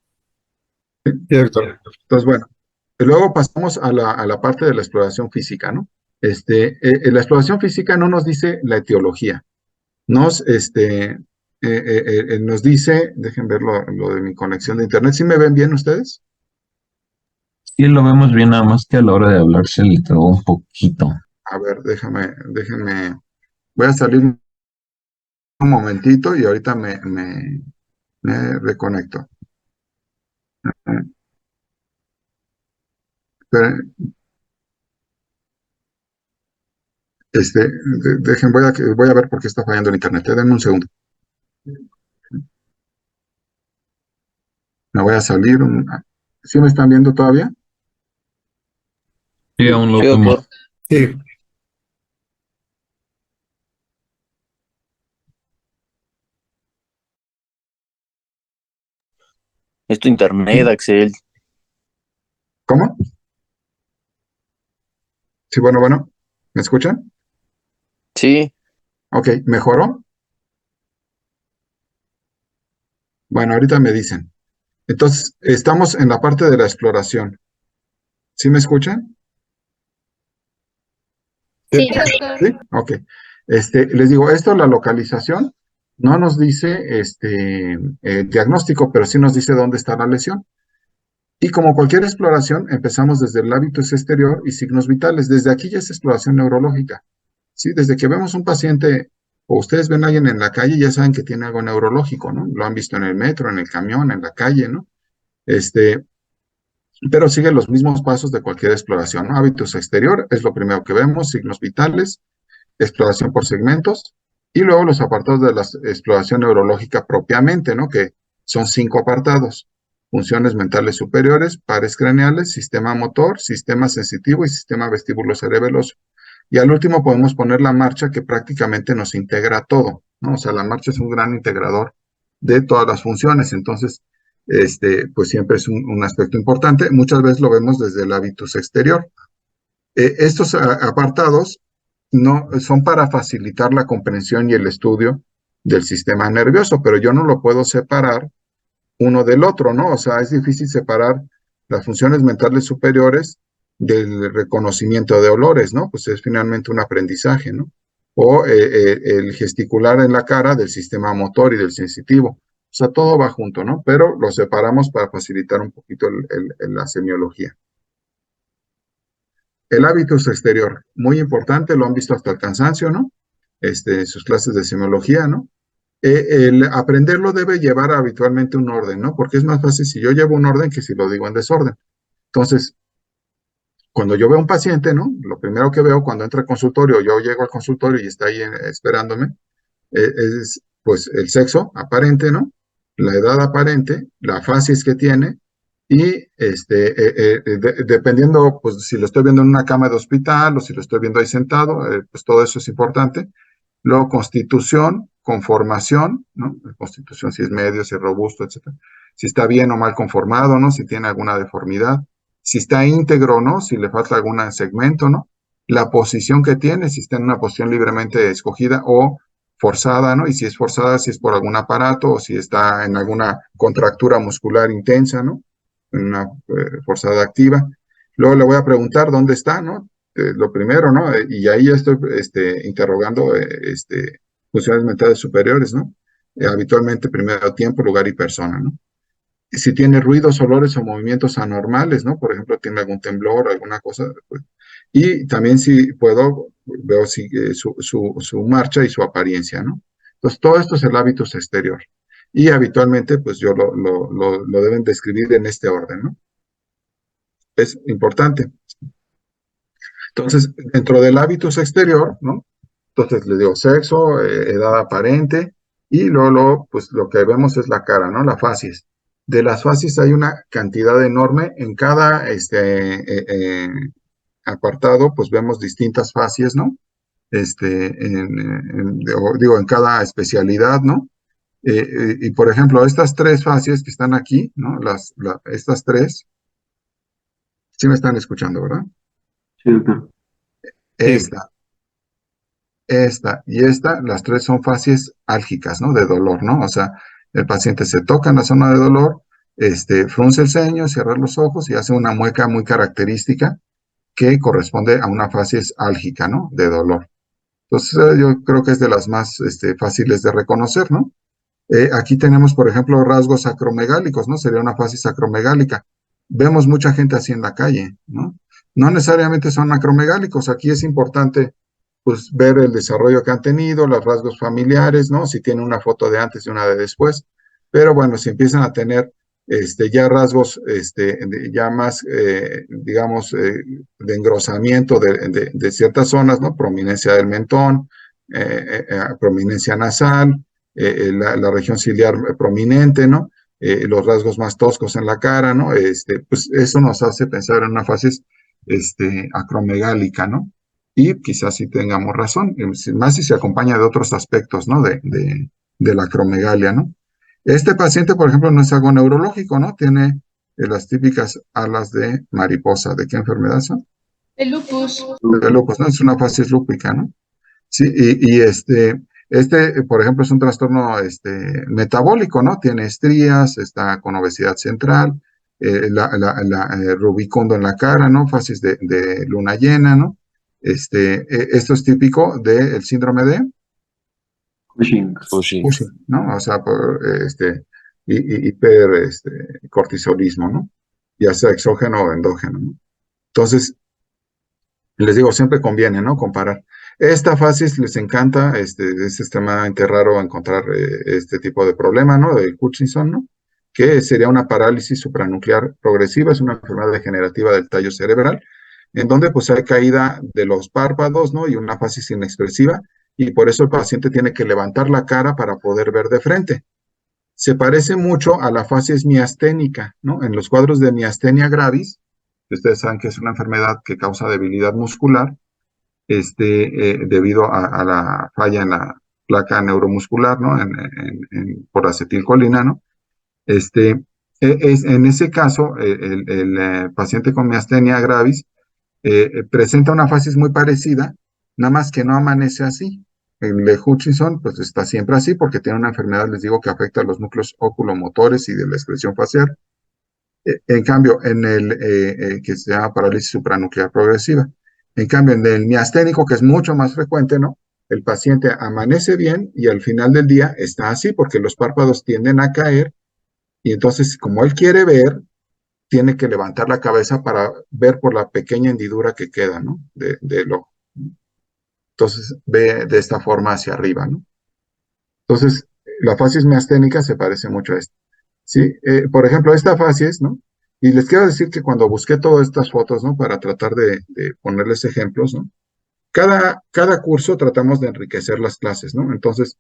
Speaker 3: Cierto. Entonces, bueno, luego pasamos a la parte de la exploración física, ¿no? La exploración física no nos dice la etiología, nos dice, dejen ver lo de mi conexión de internet. ¿Sí me ven bien ustedes?
Speaker 1: Sí, lo vemos bien, nada más que a la hora de hablar se le trabó un poquito.
Speaker 3: A ver, déjenme, voy a salir un momentito y ahorita me reconecto. Esperen, voy a ver por qué está fallando el internet. Denme un segundo. Me voy a salir. ¿Sí me están viendo todavía?
Speaker 1: Sí, aún lo
Speaker 6: Sí,
Speaker 1: vemos.
Speaker 6: doctor.
Speaker 3: Sí.
Speaker 6: Es tu internet, Axel.
Speaker 3: ¿Cómo? Sí, bueno. ¿Me escuchan?
Speaker 6: Sí,
Speaker 3: Ok, ¿mejoró? Bueno, ahorita me dicen. Entonces, estamos en la parte de la exploración. ¿Sí me escuchan?
Speaker 5: Sí, doctor.
Speaker 3: Sí, ok. Les digo, esto, la localización, no nos dice el diagnóstico, pero sí nos dice dónde está la lesión. Y como cualquier exploración, empezamos desde el hábitus exterior y signos vitales. Desde aquí ya es exploración neurológica. ¿Sí? Desde que vemos un paciente o ustedes ven a alguien en la calle, ya saben que tiene algo neurológico, ¿no? Lo han visto en el metro, en el camión, en la calle, ¿no? Pero sigue los mismos pasos de cualquier exploración, ¿no? Hábitus exterior es lo primero que vemos, signos vitales, exploración por segmentos, y luego los apartados de la exploración neurológica propiamente, ¿no? Que son 5 apartados: funciones mentales superiores, pares craneales, sistema motor, sistema sensitivo y sistema vestíbulo-cerebeloso. Y al último podemos poner la marcha, que prácticamente nos integra todo, ¿no? O sea, la marcha es un gran integrador de todas las funciones. Entonces, pues siempre es un aspecto importante. Muchas veces lo vemos desde el hábitus exterior. Estos apartados no son para facilitar la comprensión y el estudio del sistema nervioso, pero yo no lo puedo separar uno del otro, ¿no? O sea, es difícil separar las funciones mentales superiores del reconocimiento de olores, ¿no? Pues es finalmente un aprendizaje, ¿no? O el gesticular en la cara del sistema motor y del sensitivo. O sea, todo va junto, ¿no? Pero lo separamos para facilitar un poquito la semiología. El hábitus exterior, muy importante, lo han visto hasta el cansancio, ¿no? Sus clases de semiología, ¿no? El aprenderlo debe llevar habitualmente un orden, ¿no? Porque es más fácil si yo llevo un orden que si lo digo en desorden. Entonces, cuando yo veo a un paciente, ¿no? Lo primero que veo cuando entra al consultorio, yo llego al consultorio y está ahí esperándome, es pues el sexo aparente, ¿no? La edad aparente, la facies que tiene y dependiendo, pues si lo estoy viendo en una cama de hospital o si lo estoy viendo ahí sentado, pues todo eso es importante. Luego, constitución, conformación, ¿no? La constitución, si es medio, si es robusto, etcétera. Si está bien o mal conformado, ¿no? Si tiene alguna deformidad. Si está íntegro, ¿no? Si le falta algún segmento, ¿no? La posición que tiene, si está en una posición libremente escogida o forzada, ¿no? Y si es forzada, si es por algún aparato o si está en alguna contractura muscular intensa, ¿no? En una forzada activa. Luego le voy a preguntar dónde está, ¿no? Lo primero, ¿no? Y ahí ya estoy interrogando funciones mentales superiores, ¿no? Habitualmente primero tiempo, lugar y persona, ¿no? Y si tiene ruidos, olores o movimientos anormales, ¿no? Por ejemplo, tiene algún temblor, alguna cosa. Pues. Y también si puedo, veo si, su marcha y su apariencia, ¿no? Entonces, todo esto es el hábitus exterior. Y habitualmente, pues yo lo deben describir en este orden, ¿no? Es importante. Entonces, dentro del hábitus exterior, ¿no? Entonces, le digo sexo, edad aparente, y luego, pues lo que vemos es la cara, ¿no? La facies. De las facies hay una cantidad enorme. En cada apartado, pues vemos distintas facies, ¿no? Digo, en cada especialidad, ¿no? Y por ejemplo, estas tres facies que están aquí, ¿no? Estas tres, sí me están escuchando, ¿verdad?
Speaker 4: Sí, doctor.
Speaker 1: Sí.
Speaker 3: Esta y esta, las tres son facies álgicas, ¿no? De dolor, ¿no? O sea, el paciente se toca en la zona de dolor, frunce el ceño, cierra los ojos y hace una mueca muy característica que corresponde a una facies álgica, ¿no? De dolor. Entonces, yo creo que es de las más fáciles de reconocer, ¿no? Aquí tenemos, por ejemplo, rasgos acromegálicos, ¿no? Sería una facies acromegálica. Vemos mucha gente así en la calle, ¿no? No necesariamente son acromegálicos. Aquí es importante, pues, ver el desarrollo que han tenido, los rasgos familiares, ¿no? Si tiene una foto de antes y una de después. Pero bueno, si empiezan a tener ya rasgos ya más, digamos, de engrosamiento de ciertas zonas, ¿no? Prominencia del mentón, prominencia nasal, la región ciliar prominente, ¿no? Los rasgos más toscos en la cara, ¿no? Pues eso nos hace pensar en una facies acromegálica, ¿no? Y quizás sí tengamos razón, más si se acompaña de otros aspectos, ¿no? De la acromegalia, ¿no? Este paciente, por ejemplo, no es algo neurológico, ¿no? Tiene las típicas alas de mariposa. ¿De qué enfermedad son?
Speaker 5: El lupus.
Speaker 3: De lupus, ¿no? Es una facies lúpica, ¿no? Sí, por ejemplo, es un trastorno metabólico, ¿no? Tiene estrías, está con obesidad central, rubicundo en la cara, ¿no? Facies de luna llena, ¿no? Esto es típico del síndrome de
Speaker 4: Cushing.
Speaker 6: Cushing.
Speaker 3: Cushing, ¿no? O sea, por hiper cortisolismo, ¿no? Ya sea exógeno o endógeno, ¿no? Entonces, les digo, siempre conviene, ¿no? Comparar. Esta facies les encanta, es extremadamente raro encontrar este tipo de problema, ¿no? De Hutchinson, ¿no? Que sería una parálisis supranuclear progresiva, es una enfermedad degenerativa del tallo cerebral, en donde pues hay caída de los párpados, ¿no? Y una facies inexpresiva, y por eso el paciente tiene que levantar la cara para poder ver de frente. Se parece mucho a la facies miasténica, ¿no? En los cuadros de miastenia gravis, que ustedes saben que es una enfermedad que causa debilidad muscular, debido a la falla en la placa neuromuscular, ¿no? Por acetilcolina, ¿no? En ese caso, el paciente con miastenia gravis presenta una facies muy parecida, nada más que no amanece así. El de Hutchinson, pues está siempre así porque tiene una enfermedad, les digo, que afecta a los núcleos oculomotores y de la expresión facial. En cambio, en el que se llama parálisis supranuclear progresiva. En cambio, en el miasténico, que es mucho más frecuente, ¿no? El paciente amanece bien y al final del día está así porque los párpados tienden a caer y entonces, como él quiere ver, tiene que levantar la cabeza para ver por la pequeña hendidura que queda, ¿no? Del ojo. Entonces, ve de esta forma hacia arriba, ¿no? Entonces, la facies miasténica se parece mucho a esta. Sí, por ejemplo, esta facies, ¿no? Y les quiero decir que cuando busqué todas estas fotos, ¿no? Para tratar de ponerles ejemplos, ¿no? Cada curso tratamos de enriquecer las clases, ¿no? Entonces,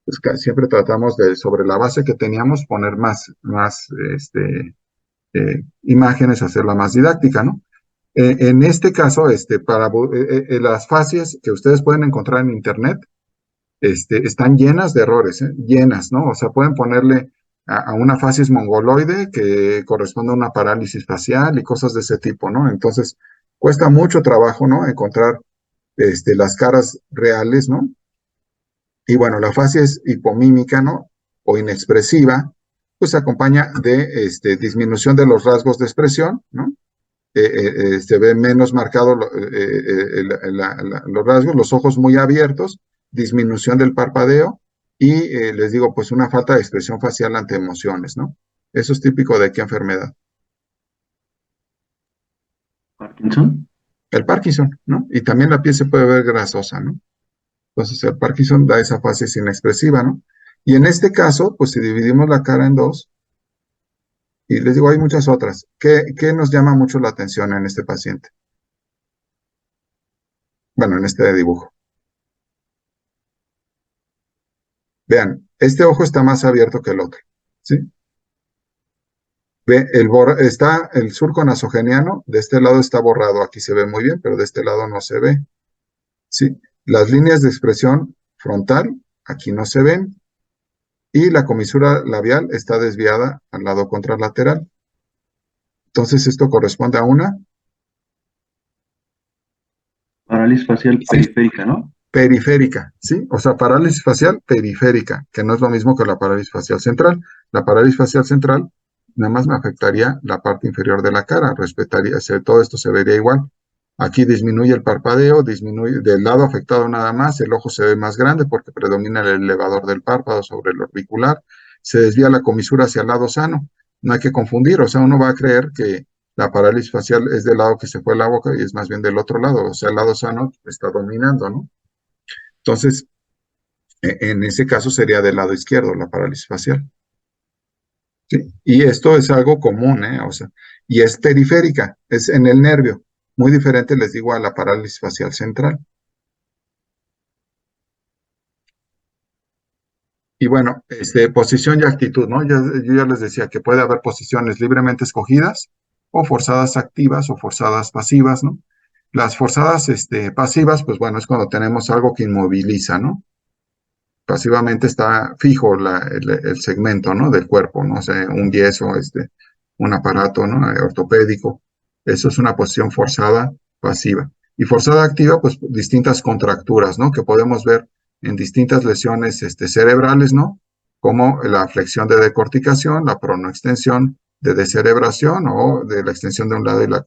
Speaker 3: pues, siempre tratamos de, sobre la base que teníamos, poner más imágenes, hacerla más didáctica, ¿no? En este caso, las facies que ustedes pueden encontrar en Internet, están llenas de errores, llenas, ¿no? O sea, pueden ponerle a una facies mongoloide que corresponde a una parálisis facial y cosas de ese tipo, ¿no? Entonces, cuesta mucho trabajo, ¿no? Encontrar las caras reales, ¿no? Y bueno, la facies hipomímica, ¿no? O inexpresiva, pues se acompaña de disminución de los rasgos de expresión, ¿no? Se ve menos marcado los rasgos, los ojos muy abiertos, disminución del parpadeo y les digo, pues una falta de expresión facial ante emociones, ¿no? Eso es típico de qué enfermedad.
Speaker 4: Parkinson.
Speaker 3: El Parkinson, ¿no? Y también la piel se puede ver grasosa, ¿no? Entonces el Parkinson da esa fase inexpresiva, ¿no? Y en este caso, pues si dividimos la cara en dos, y les digo, hay muchas otras. ¿Qué nos llama mucho la atención en este paciente? Bueno, en este dibujo. Vean, este ojo está más abierto que el otro, ¿sí? Ve, está el surco nasogeniano, de este lado está borrado, aquí se ve muy bien, pero de este lado no se ve, ¿sí? Las líneas de expresión frontal, aquí no se ven, y la comisura labial está desviada al lado contralateral. Entonces esto corresponde a una
Speaker 4: Parálisis facial periférica, ¿no?
Speaker 3: periférica, ¿sí? O sea, parálisis facial periférica, que no es lo mismo que la parálisis facial central. La parálisis facial central nada más me afectaría la parte inferior de la cara, todo esto se vería igual. Aquí disminuye el parpadeo, disminuye del lado afectado nada más, el ojo se ve más grande porque predomina el elevador del párpado sobre el orbicular, se desvía la comisura hacia el lado sano. No hay que confundir, o sea, uno va a creer que la parálisis facial es del lado que se fue la boca y es más bien del otro lado, o sea, el lado sano está dominando, ¿no? Entonces, en ese caso sería del lado izquierdo la parálisis facial. ¿Sí? Y esto es algo común, ¿eh? O sea, y es periférica, es en el nervio. Muy diferente, les digo, a la parálisis facial central. Y bueno, posición y actitud, ¿no? Yo ya les decía que puede haber posiciones libremente escogidas o forzadas activas o forzadas pasivas, ¿no? Las forzadas pasivas, pues bueno, es cuando tenemos algo que inmoviliza, ¿no? Pasivamente está fijo el segmento, ¿no? Del cuerpo, ¿no? O sea, un yeso, un aparato, ¿no? Ortopédico. Eso es una posición forzada pasiva. Y forzada activa, pues distintas contracturas, ¿no? Que podemos ver en distintas lesiones cerebrales, ¿no? Como la flexión de decorticación, la pronoextensión de descerebración o de la extensión de un lado y la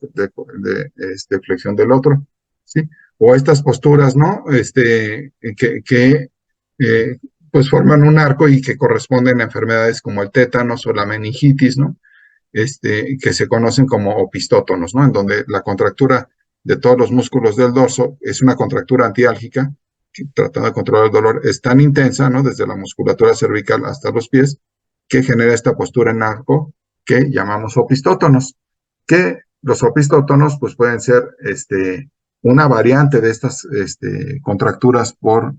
Speaker 3: flexión del otro, ¿sí? O estas posturas, ¿no? Que eh, pues forman un arco y que corresponden a enfermedades como el tétanos o la meningitis, ¿no? Que se conocen como opistótonos, ¿no? En donde la contractura de todos los músculos del dorso es una contractura antiálgica, que, tratando de controlar el dolor, es tan intensa, ¿no? Desde la musculatura cervical hasta los pies, que genera esta postura en arco que llamamos opistótonos, que los opistótonos pues pueden ser una variante de estas contracturas por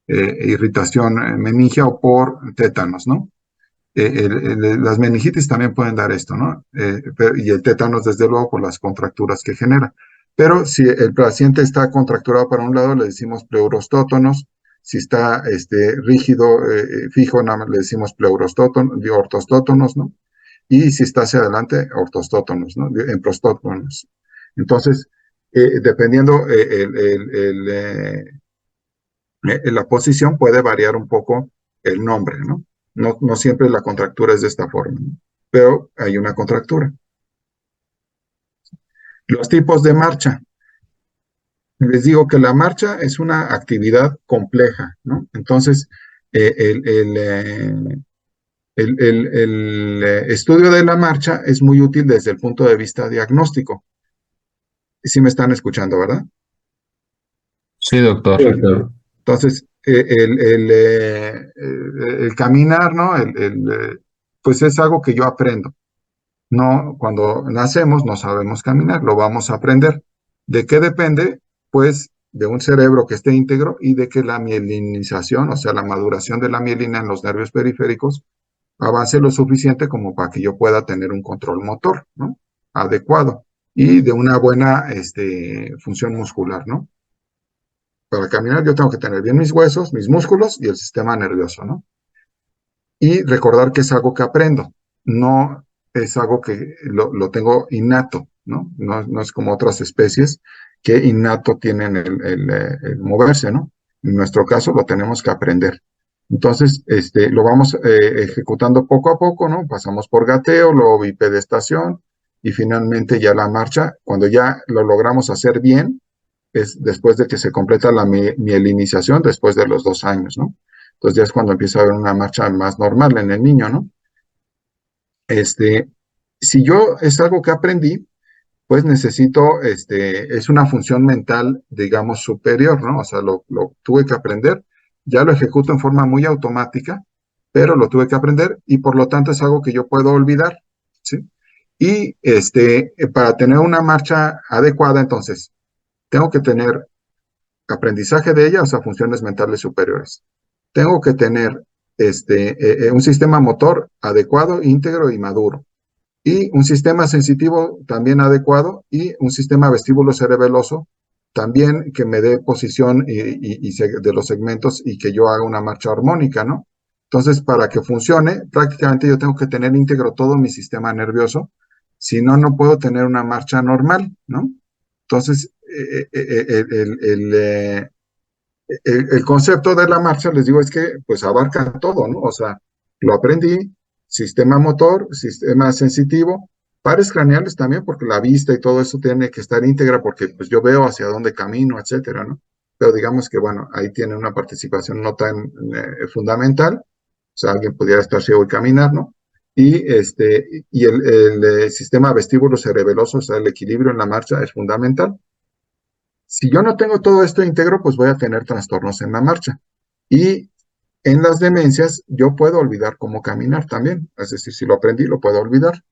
Speaker 3: irritación meningia o por tétanos, ¿no? Las meningitis también pueden dar esto, ¿no? Y el tétanos, desde luego, por las contracturas que genera. Pero si el paciente está contracturado para un lado, le decimos pleurostótonos. Si está rígido, fijo, nada más le decimos ortostótonos, ¿no? Y si está hacia adelante, ortostótonos, ¿no? Prostótonos. Entonces, dependiendo la posición puede variar un poco el nombre, ¿no? No siempre la contractura es de esta forma, ¿no? Pero hay una contractura. Los tipos de marcha. Les digo que la marcha es una actividad compleja, ¿no? Entonces, el estudio de la marcha es muy útil desde el punto de vista diagnóstico. Sí me están escuchando, ¿verdad?
Speaker 1: Sí, doctor.
Speaker 3: Entonces, el caminar, ¿no? Pues es algo que yo aprendo. No, cuando nacemos no sabemos caminar, lo vamos a aprender. ¿De qué depende? Pues de un cerebro que esté íntegro y de que la mielinización, o sea, la maduración de la mielina en los nervios periféricos, avance lo suficiente como para que yo pueda tener un control motor, ¿no? Adecuado y de una buena función muscular, ¿no? Para caminar yo tengo que tener bien mis huesos, mis músculos y el sistema nervioso, ¿no? Y recordar que es algo que aprendo, no es algo que lo tengo innato, ¿no? No es como otras especies que innato tienen el moverse, ¿no? En nuestro caso lo tenemos que aprender. Entonces, lo vamos ejecutando poco a poco, ¿no? Pasamos por gateo, luego bipedestación y finalmente ya la marcha. Cuando ya lo logramos hacer bien, es después de que se completa la mielinización, después de los 2 años, ¿no? Entonces ya es cuando empieza a haber una marcha más normal en el niño, ¿no? Si yo es algo que aprendí, pues necesito, es una función mental, digamos, superior, ¿no? O sea, lo tuve que aprender, ya lo ejecuto en forma muy automática, pero lo tuve que aprender y por lo tanto es algo que yo puedo olvidar, ¿sí? Y para tener una marcha adecuada, entonces, tengo que tener aprendizaje de ella, o sea, funciones mentales superiores. Tengo que tener un sistema motor adecuado, íntegro y maduro. Y un sistema sensitivo también adecuado y un sistema vestíbulo cerebeloso también que me dé posición de los segmentos y que yo haga una marcha armónica, ¿no? Entonces, para que funcione, prácticamente yo tengo que tener íntegro todo mi sistema nervioso, si no, no puedo tener una marcha normal, ¿no? Entonces, el concepto de la marcha, les digo, es que pues abarca todo, ¿no? O sea, lo aprendí, sistema motor, sistema sensitivo, pares craneales también, porque la vista y todo eso tiene que estar íntegra, porque pues yo veo hacia dónde camino, etcétera, ¿no? Pero digamos que, bueno, ahí tiene una participación no tan fundamental, o sea, alguien pudiera estar ciego y caminar, ¿no? Y el sistema vestíbulo cerebeloso, o sea, el equilibrio en la marcha es fundamental. Si yo no tengo todo esto íntegro, pues voy a tener trastornos en la marcha. Y en las demencias, yo puedo olvidar cómo caminar también. Es decir, si lo aprendí, lo puedo olvidar.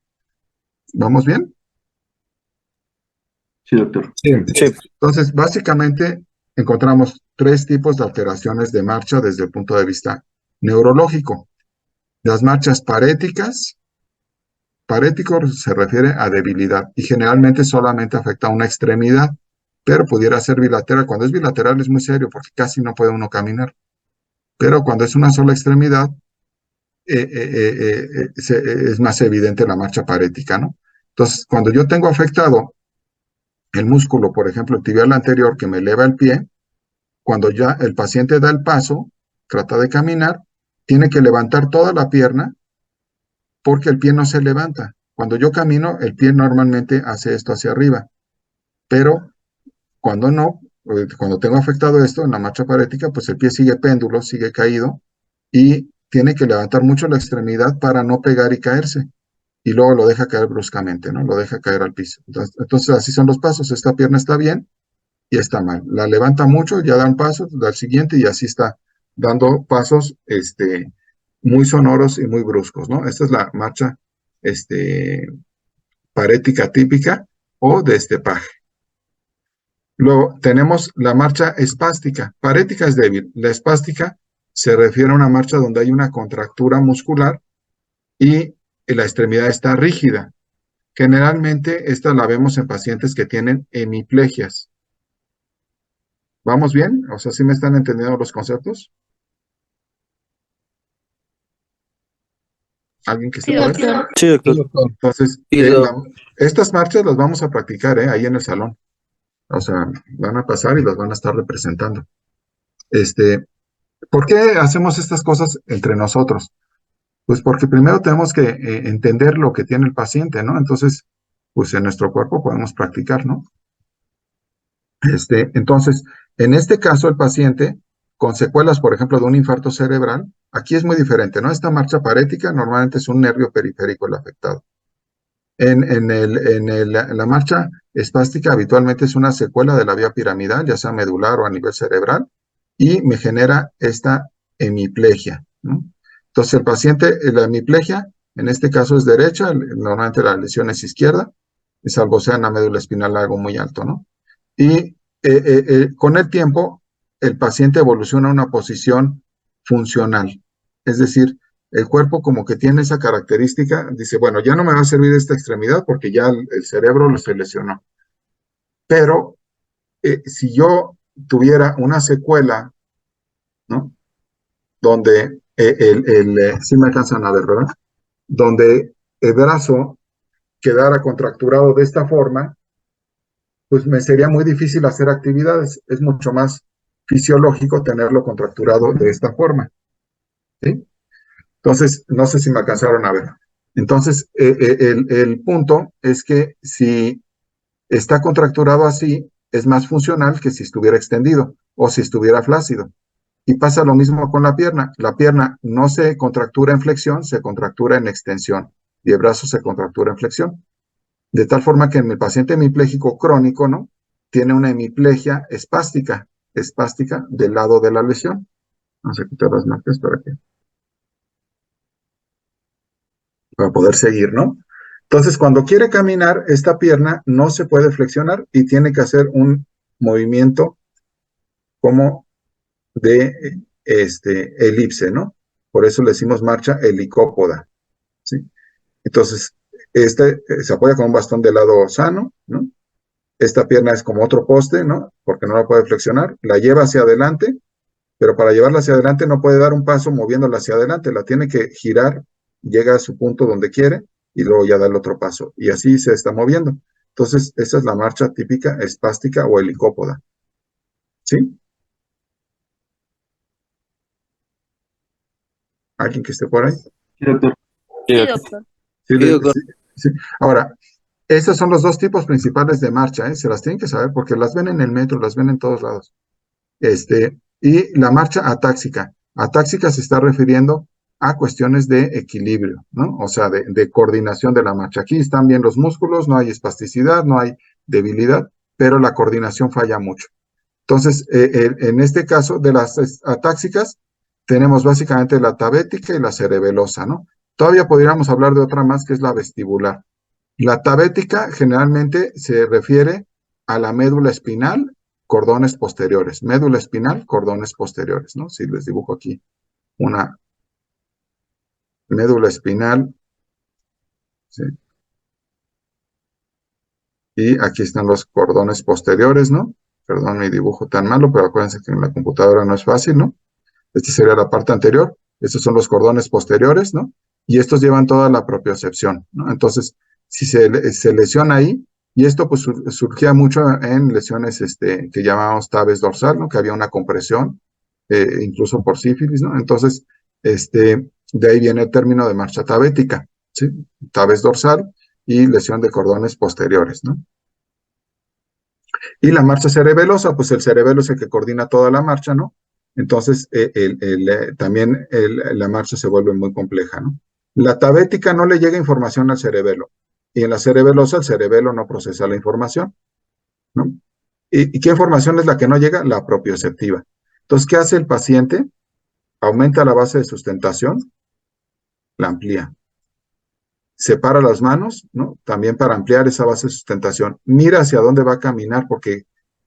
Speaker 3: ¿Vamos bien?
Speaker 4: Sí, doctor.
Speaker 3: Sí.
Speaker 6: Sí.
Speaker 3: Entonces, básicamente, encontramos 3 tipos de alteraciones de marcha desde el punto de vista neurológico. Las marchas paréticas. Parético se refiere a debilidad y generalmente solamente afecta a una extremidad, pero pudiera ser bilateral. Cuando es bilateral es muy serio porque casi no puede uno caminar. Pero cuando es una sola extremidad, es más evidente la marcha parética, ¿no? Entonces, cuando yo tengo afectado el músculo, por ejemplo, el tibial anterior que me eleva el pie, cuando ya el paciente da el paso, trata de caminar, tiene que levantar toda la pierna porque el pie no se levanta. Cuando yo camino, el pie normalmente hace esto hacia arriba, pero cuando no, cuando tengo afectado esto en la marcha parética, pues el pie sigue péndulo, sigue caído y tiene que levantar mucho la extremidad para no pegar y caerse. Y luego lo deja caer bruscamente, ¿no? Lo deja caer al piso. Entonces así son los pasos. Esta pierna está bien y está mal. La levanta mucho, ya da un paso, da el siguiente y así está dando pasos muy sonoros y muy bruscos, ¿no? Esta es la marcha parética típica o de estepaje. Luego tenemos la marcha espástica. Parética es débil. La espástica se refiere a una marcha donde hay una contractura muscular y la extremidad está rígida. Generalmente esta la vemos en pacientes que tienen hemiplegias. ¿Vamos bien? O sea, ¿sí me están entendiendo los conceptos? ¿Alguien que
Speaker 5: Sí,
Speaker 3: esté por ahí?
Speaker 5: doctor.
Speaker 6: Sí, doctor.
Speaker 3: Entonces,
Speaker 6: Y
Speaker 3: estas marchas las vamos a practicar ahí en el salón. O sea, van a pasar y las van a estar representando. ¿Por qué hacemos estas cosas entre nosotros? Pues porque primero tenemos que entender lo que tiene el paciente, ¿no? Entonces, pues en nuestro cuerpo podemos practicar, ¿no? Entonces, en este caso, el paciente con secuelas, por ejemplo, de un infarto cerebral, aquí es muy diferente, ¿no? Esta marcha parética normalmente es un nervio periférico el afectado. La marcha espástica habitualmente es una secuela de la vía piramidal, ya sea medular o a nivel cerebral, y me genera esta hemiplegia, ¿no? Entonces, el paciente, la hemiplegia, en este caso es derecha, normalmente la lesión es izquierda, salvo sea en la médula espinal algo muy alto, ¿no? Y con el tiempo, el paciente evoluciona a una posición funcional. Es decir, el cuerpo como que tiene esa característica, dice, bueno, ya no me va a servir esta extremidad porque ya el cerebro lo se lesionó. Pero si yo tuviera una secuela, ¿no? Donde sí me alcanzan a ver, ¿verdad? Donde el brazo quedara contracturado de esta forma, pues me sería muy difícil hacer actividades. Es mucho más fisiológico tenerlo contracturado de esta forma, ¿sí? Entonces, no sé si me alcanzaron a ver. Entonces, el punto es que si está contracturado así, es más funcional que si estuviera extendido o si estuviera flácido. Y pasa lo mismo con la pierna. La pierna no se contractura en flexión, se contractura en extensión. Y el brazo se contractura en flexión. De tal forma que en el paciente hemipléjico crónico, ¿no? Tiene una hemiplegia espástica del lado de la lesión. Vamos a quitar las marcas para poder seguir, ¿no? Entonces, cuando quiere caminar, esta pierna no se puede flexionar y tiene que hacer un movimiento como de elipse, ¿no? Por eso le decimos marcha helicópoda, ¿sí? Entonces, se apoya con un bastón de lado sano, ¿no? Esta pierna es como otro poste, ¿no? Porque no la puede flexionar, la lleva hacia adelante, pero para llevarla hacia adelante no puede dar un paso moviéndola hacia adelante, la tiene que girar, llega a su punto donde quiere y luego ya da el otro paso. Y así se está moviendo. Entonces, esa es la marcha típica espástica o helicópoda. ¿Sí? ¿Alguien que esté por ahí?
Speaker 4: Sí, doctor.
Speaker 5: Sí, doctor.
Speaker 3: Sí,
Speaker 6: Sí, doctor.
Speaker 3: sí. Ahora, esos son los dos tipos principales de marcha, ¿eh? Se las tienen que saber porque las ven en el metro, las ven en todos lados. Y la marcha atáxica. Atáxica se está refiriendo a cuestiones de equilibrio, ¿no? O sea, de coordinación de la marcha. Aquí están bien los músculos, no hay espasticidad, no hay debilidad, pero la coordinación falla mucho. Entonces, en este caso de las atáxicas, tenemos básicamente la tabética y la cerebelosa, ¿no? Todavía podríamos hablar de otra más que es la vestibular. La tabética generalmente se refiere a la médula espinal, cordones posteriores. Médula espinal, cordones posteriores, ¿no? Si les dibujo aquí una médula espinal, ¿sí? Y aquí están los cordones posteriores, ¿no? Perdón mi dibujo tan malo, pero acuérdense que en la computadora no es fácil, ¿no? Esta sería la parte anterior. Estos son los cordones posteriores, ¿no? Y estos llevan toda la propiocepción, ¿no? Entonces, si se lesiona ahí, y esto pues surgía mucho en lesiones que llamábamos tabes dorsal, ¿no? Que había una compresión, incluso por sífilis, ¿no? Entonces, de ahí viene el término de marcha tabética, ¿sí? Tabes dorsal y lesión de cordones posteriores, ¿no? Y la marcha cerebelosa, pues el cerebelo es el que coordina toda la marcha, ¿no? Entonces, también la marcha se vuelve muy compleja, ¿no? La tabética no le llega información al cerebelo, y en la cerebelosa el cerebelo no procesa la información, ¿no? ¿Y qué información es la que no llega? La propioceptiva. Entonces, ¿qué hace el paciente? Aumenta la base de sustentación, la amplía. Separa las manos, ¿no? También para ampliar esa base de sustentación. Mira hacia dónde va a caminar porque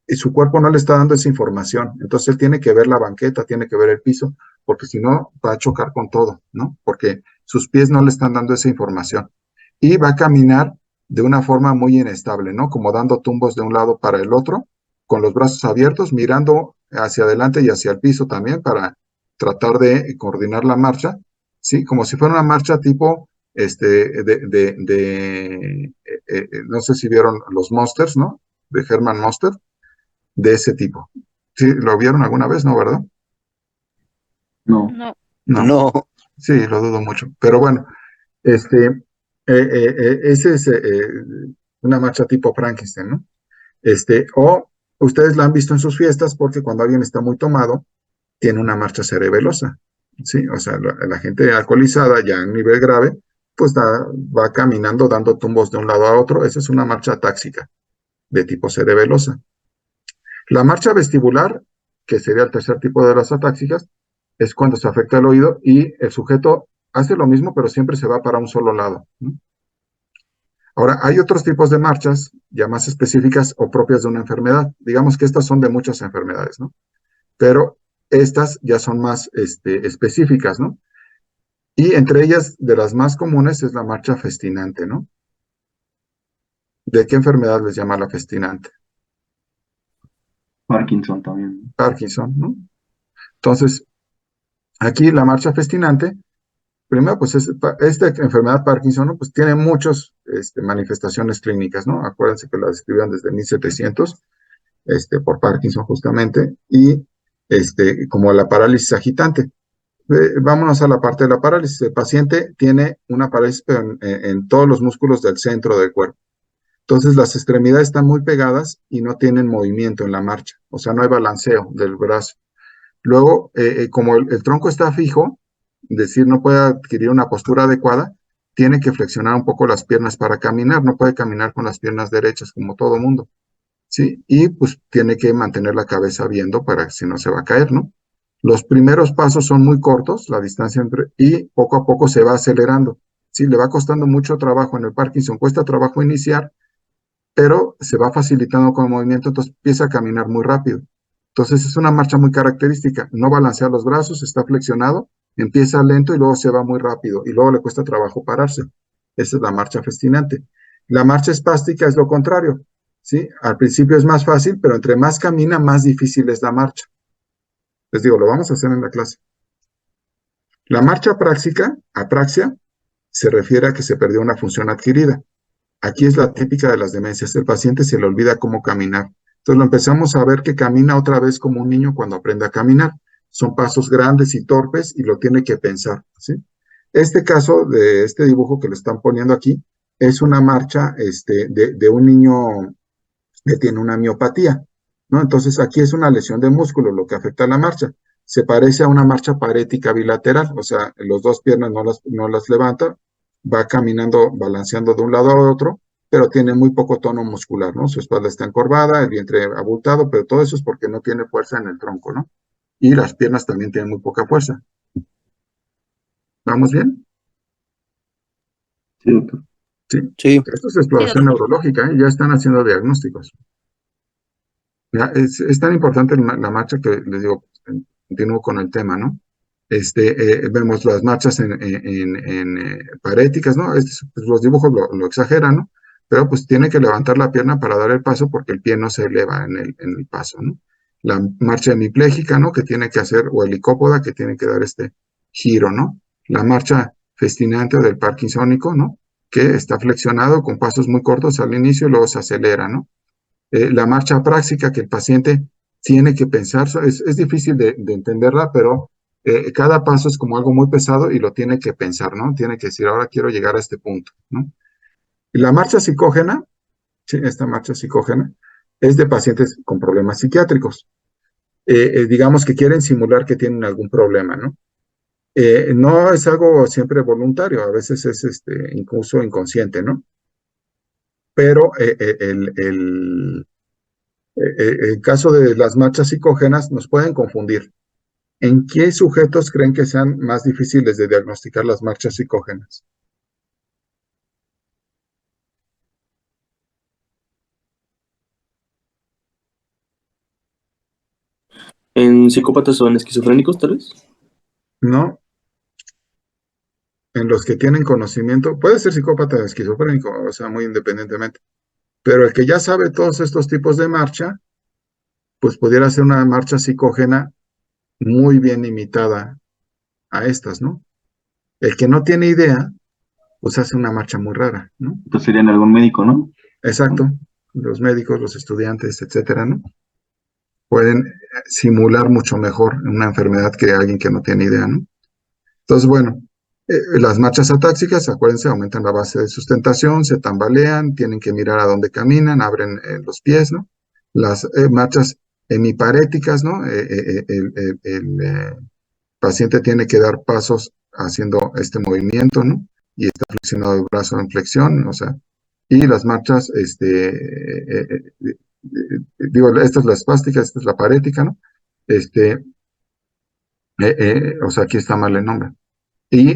Speaker 3: su cuerpo no le está dando esa información. Entonces él tiene que ver la banqueta, tiene que ver el piso, porque si no va a chocar con todo, ¿no? Porque sus pies no le están dando esa información. Y va a caminar de una forma muy inestable, ¿no? Como dando tumbos de un lado para el otro, con los brazos abiertos, mirando hacia adelante y hacia el piso también para tratar de coordinar la marcha, ¿sí? Como si fuera una marcha tipo no sé si vieron los Monsters, ¿no? De Herman Monster, de ese tipo. ¿Sí? ¿Lo vieron alguna vez? No, ¿verdad?
Speaker 4: No.
Speaker 5: No.
Speaker 3: No.
Speaker 6: No.
Speaker 3: Sí, lo dudo mucho. Pero bueno, ese es una marcha tipo Frankenstein, ¿no? O ustedes la han visto en sus fiestas porque cuando alguien está muy tomado, tiene una marcha cerebelosa, ¿sí? O sea, la gente alcoholizada ya en nivel grave, pues va caminando dando tumbos de un lado a otro. Esa es una marcha atáxica de tipo cerebelosa. La marcha vestibular, que sería el tercer tipo de las atáxicas, es cuando se afecta el oído y el sujeto hace lo mismo, pero siempre se va para un solo lado, ¿no? Ahora, hay otros tipos de marchas ya más específicas o propias de una enfermedad. Digamos que estas son de muchas enfermedades, ¿no? Pero estas ya son más específicas, ¿no? Y entre ellas, de las más comunes, es la marcha festinante, ¿no? ¿De qué enfermedad les llama la festinante?
Speaker 4: Parkinson también.
Speaker 3: Parkinson, ¿no? Entonces, aquí la marcha festinante, primero, pues esta enfermedad Parkinson, ¿no? Pues tiene muchas manifestaciones clínicas, ¿no? Acuérdense que la describieron desde 1700, por Parkinson justamente, y como la parálisis agitante. Vámonos a la parte de la parálisis. El paciente tiene una parálisis en todos los músculos del centro del cuerpo. Entonces las extremidades están muy pegadas y no tienen movimiento en la marcha, o sea, no hay balanceo del brazo. Luego, como el tronco está fijo, es decir, no puede adquirir una postura adecuada, tiene que flexionar un poco las piernas para caminar, no puede caminar con las piernas derechas como todo mundo, ¿sí? Y pues tiene que mantener la cabeza viendo para que si no se va a caer, ¿no? Los primeros pasos son muy cortos, la distancia y poco a poco se va acelerando. Sí, le va costando mucho trabajo en el Parkinson, cuesta trabajo iniciar, pero se va facilitando con el movimiento, entonces empieza a caminar muy rápido. Entonces es una marcha muy característica, no balancea los brazos, está flexionado, empieza lento y luego se va muy rápido y luego le cuesta trabajo pararse. Esa es la marcha festinante. La marcha espástica es lo contrario, ¿sí? Al principio es más fácil, pero entre más camina, más difícil es la marcha. Les digo, lo vamos a hacer en la clase. La marcha práctica, apraxia, se refiere a que se perdió una función adquirida. Aquí es la típica de las demencias. El paciente se le olvida cómo caminar. Entonces lo empezamos a ver que camina otra vez como un niño cuando aprende a caminar. Son pasos grandes y torpes y lo tiene que pensar, ¿sí? Este caso de este dibujo que le están poniendo aquí es una marcha de un niño que tiene una miopatía, ¿no? Entonces aquí es una lesión de músculo lo que afecta a la marcha. Se parece a una marcha parética bilateral, o sea, las dos piernas no las levanta, va caminando, balanceando de un lado a otro, pero tiene muy poco tono muscular, ¿no? Su espalda está encorvada, el vientre abultado, pero todo eso es porque no tiene fuerza en el tronco, ¿no? Y las piernas también tienen muy poca fuerza. ¿Vamos bien?
Speaker 4: Sí, doctor.
Speaker 3: Sí.
Speaker 6: Sí,
Speaker 3: Esto es exploración neurológica, ¿eh? Ya están haciendo diagnósticos. Ya, es tan importante la marcha que les digo, continúo con el tema, ¿no? Vemos las marchas en paréticas, ¿no? Pues, los dibujos lo exageran, ¿no? Pero pues tiene que levantar la pierna para dar el paso porque el pie no se eleva en el paso, ¿no? La marcha hemipléjica, ¿no? Que tiene que hacer, o helicópoda, que tiene que dar este giro, ¿no? La marcha festinante o del parkinsónico, ¿no? Que está flexionado con pasos muy cortos al inicio y luego se acelera, ¿no? La marcha práctica que el paciente tiene que pensar, es difícil de entenderla, pero cada paso es como algo muy pesado y lo tiene que pensar, ¿no? Tiene que decir, ahora quiero llegar a este punto, ¿no? Y la marcha psicógena, sí, esta marcha psicógena, es de pacientes con problemas psiquiátricos. Digamos que quieren simular que tienen algún problema, ¿no? No es algo siempre voluntario, a veces es incluso inconsciente, ¿no? Pero el caso de las marchas psicógenas nos pueden confundir. ¿En qué sujetos creen que sean más difíciles de diagnosticar las marchas psicógenas?
Speaker 7: ¿En psicópatas o en esquizofrénicos, tal vez?
Speaker 3: No, en los que tienen conocimiento, puede ser psicópata o esquizofrénico, o sea, muy independientemente, pero el que ya sabe todos estos tipos de marcha, pues pudiera ser una marcha psicógena muy bien imitada a estas, ¿no? El que no tiene idea, pues hace una marcha muy rara, ¿no?
Speaker 4: Entonces serían algún médico, ¿no?
Speaker 3: Exacto, los médicos, los estudiantes, etcétera, ¿no? Pueden simular mucho mejor una enfermedad que alguien que no tiene idea, ¿no? Entonces, bueno, las marchas atáxicas, acuérdense, aumentan la base de sustentación, se tambalean, tienen que mirar a dónde caminan, abren los pies, ¿no? Las marchas hemiparéticas, ¿no? El paciente tiene que dar pasos haciendo este movimiento, ¿no? Y está flexionado el brazo en flexión, o sea, y las marchas, digo, esta es la espástica, esta es la parética, ¿no? O sea, aquí está mal el nombre. Y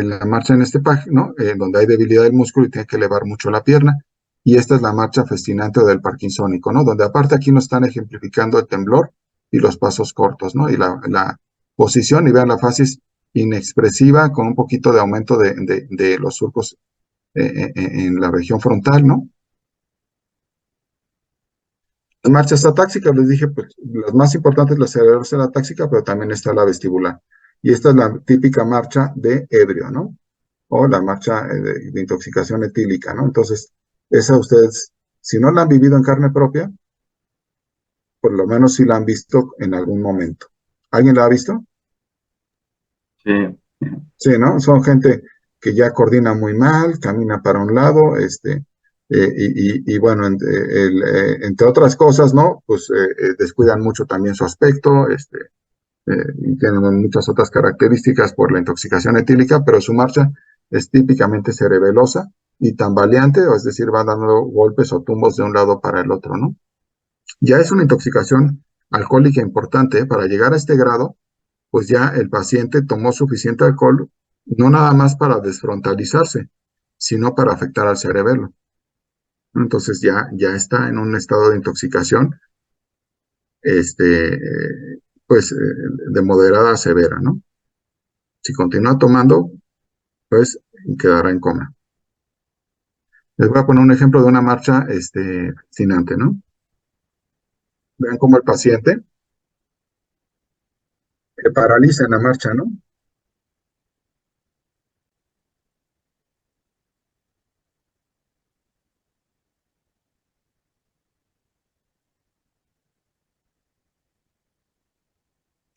Speaker 3: la marcha en este paje, ¿no? Donde hay debilidad del músculo y tiene que elevar mucho la pierna. Y esta es la marcha festinante o del parkinsónico, ¿no? Donde aparte aquí nos están ejemplificando el temblor y los pasos cortos, ¿no? Y la posición, y vean la facies inexpresiva con un poquito de aumento de los surcos en la región frontal, ¿no? Las marchas atáxicas, les dije, pues las más importantes, la cerebral es la atáxica, pero también está la vestibular. Y esta es la típica marcha de ebrio, ¿no? O la marcha de intoxicación etílica, ¿no? Entonces, esa ustedes, si no la han vivido en carne propia, por lo menos sí la han visto en algún momento. ¿Alguien la ha visto?
Speaker 4: Sí.
Speaker 3: Sí, ¿no? Son gente que ya coordina muy mal, camina para un lado, y bueno, entre otras cosas, ¿no? Pues descuidan mucho también su aspecto, y tienen muchas otras características por la intoxicación etílica, pero su marcha es típicamente cerebelosa y tambaleante, o es decir, va dando golpes o tumbos de un lado para el otro, ¿no? Ya es una intoxicación alcohólica importante. Para llegar a este grado, pues ya el paciente tomó suficiente alcohol, no nada más para desfrontalizarse, sino para afectar al cerebelo. Entonces ya está en un estado de intoxicación, pues de moderada a severa, ¿no? Si continúa tomando, pues quedará en coma. Les voy a poner un ejemplo de una marcha fascinante, ¿no? Vean cómo el paciente se paraliza en la marcha, ¿no?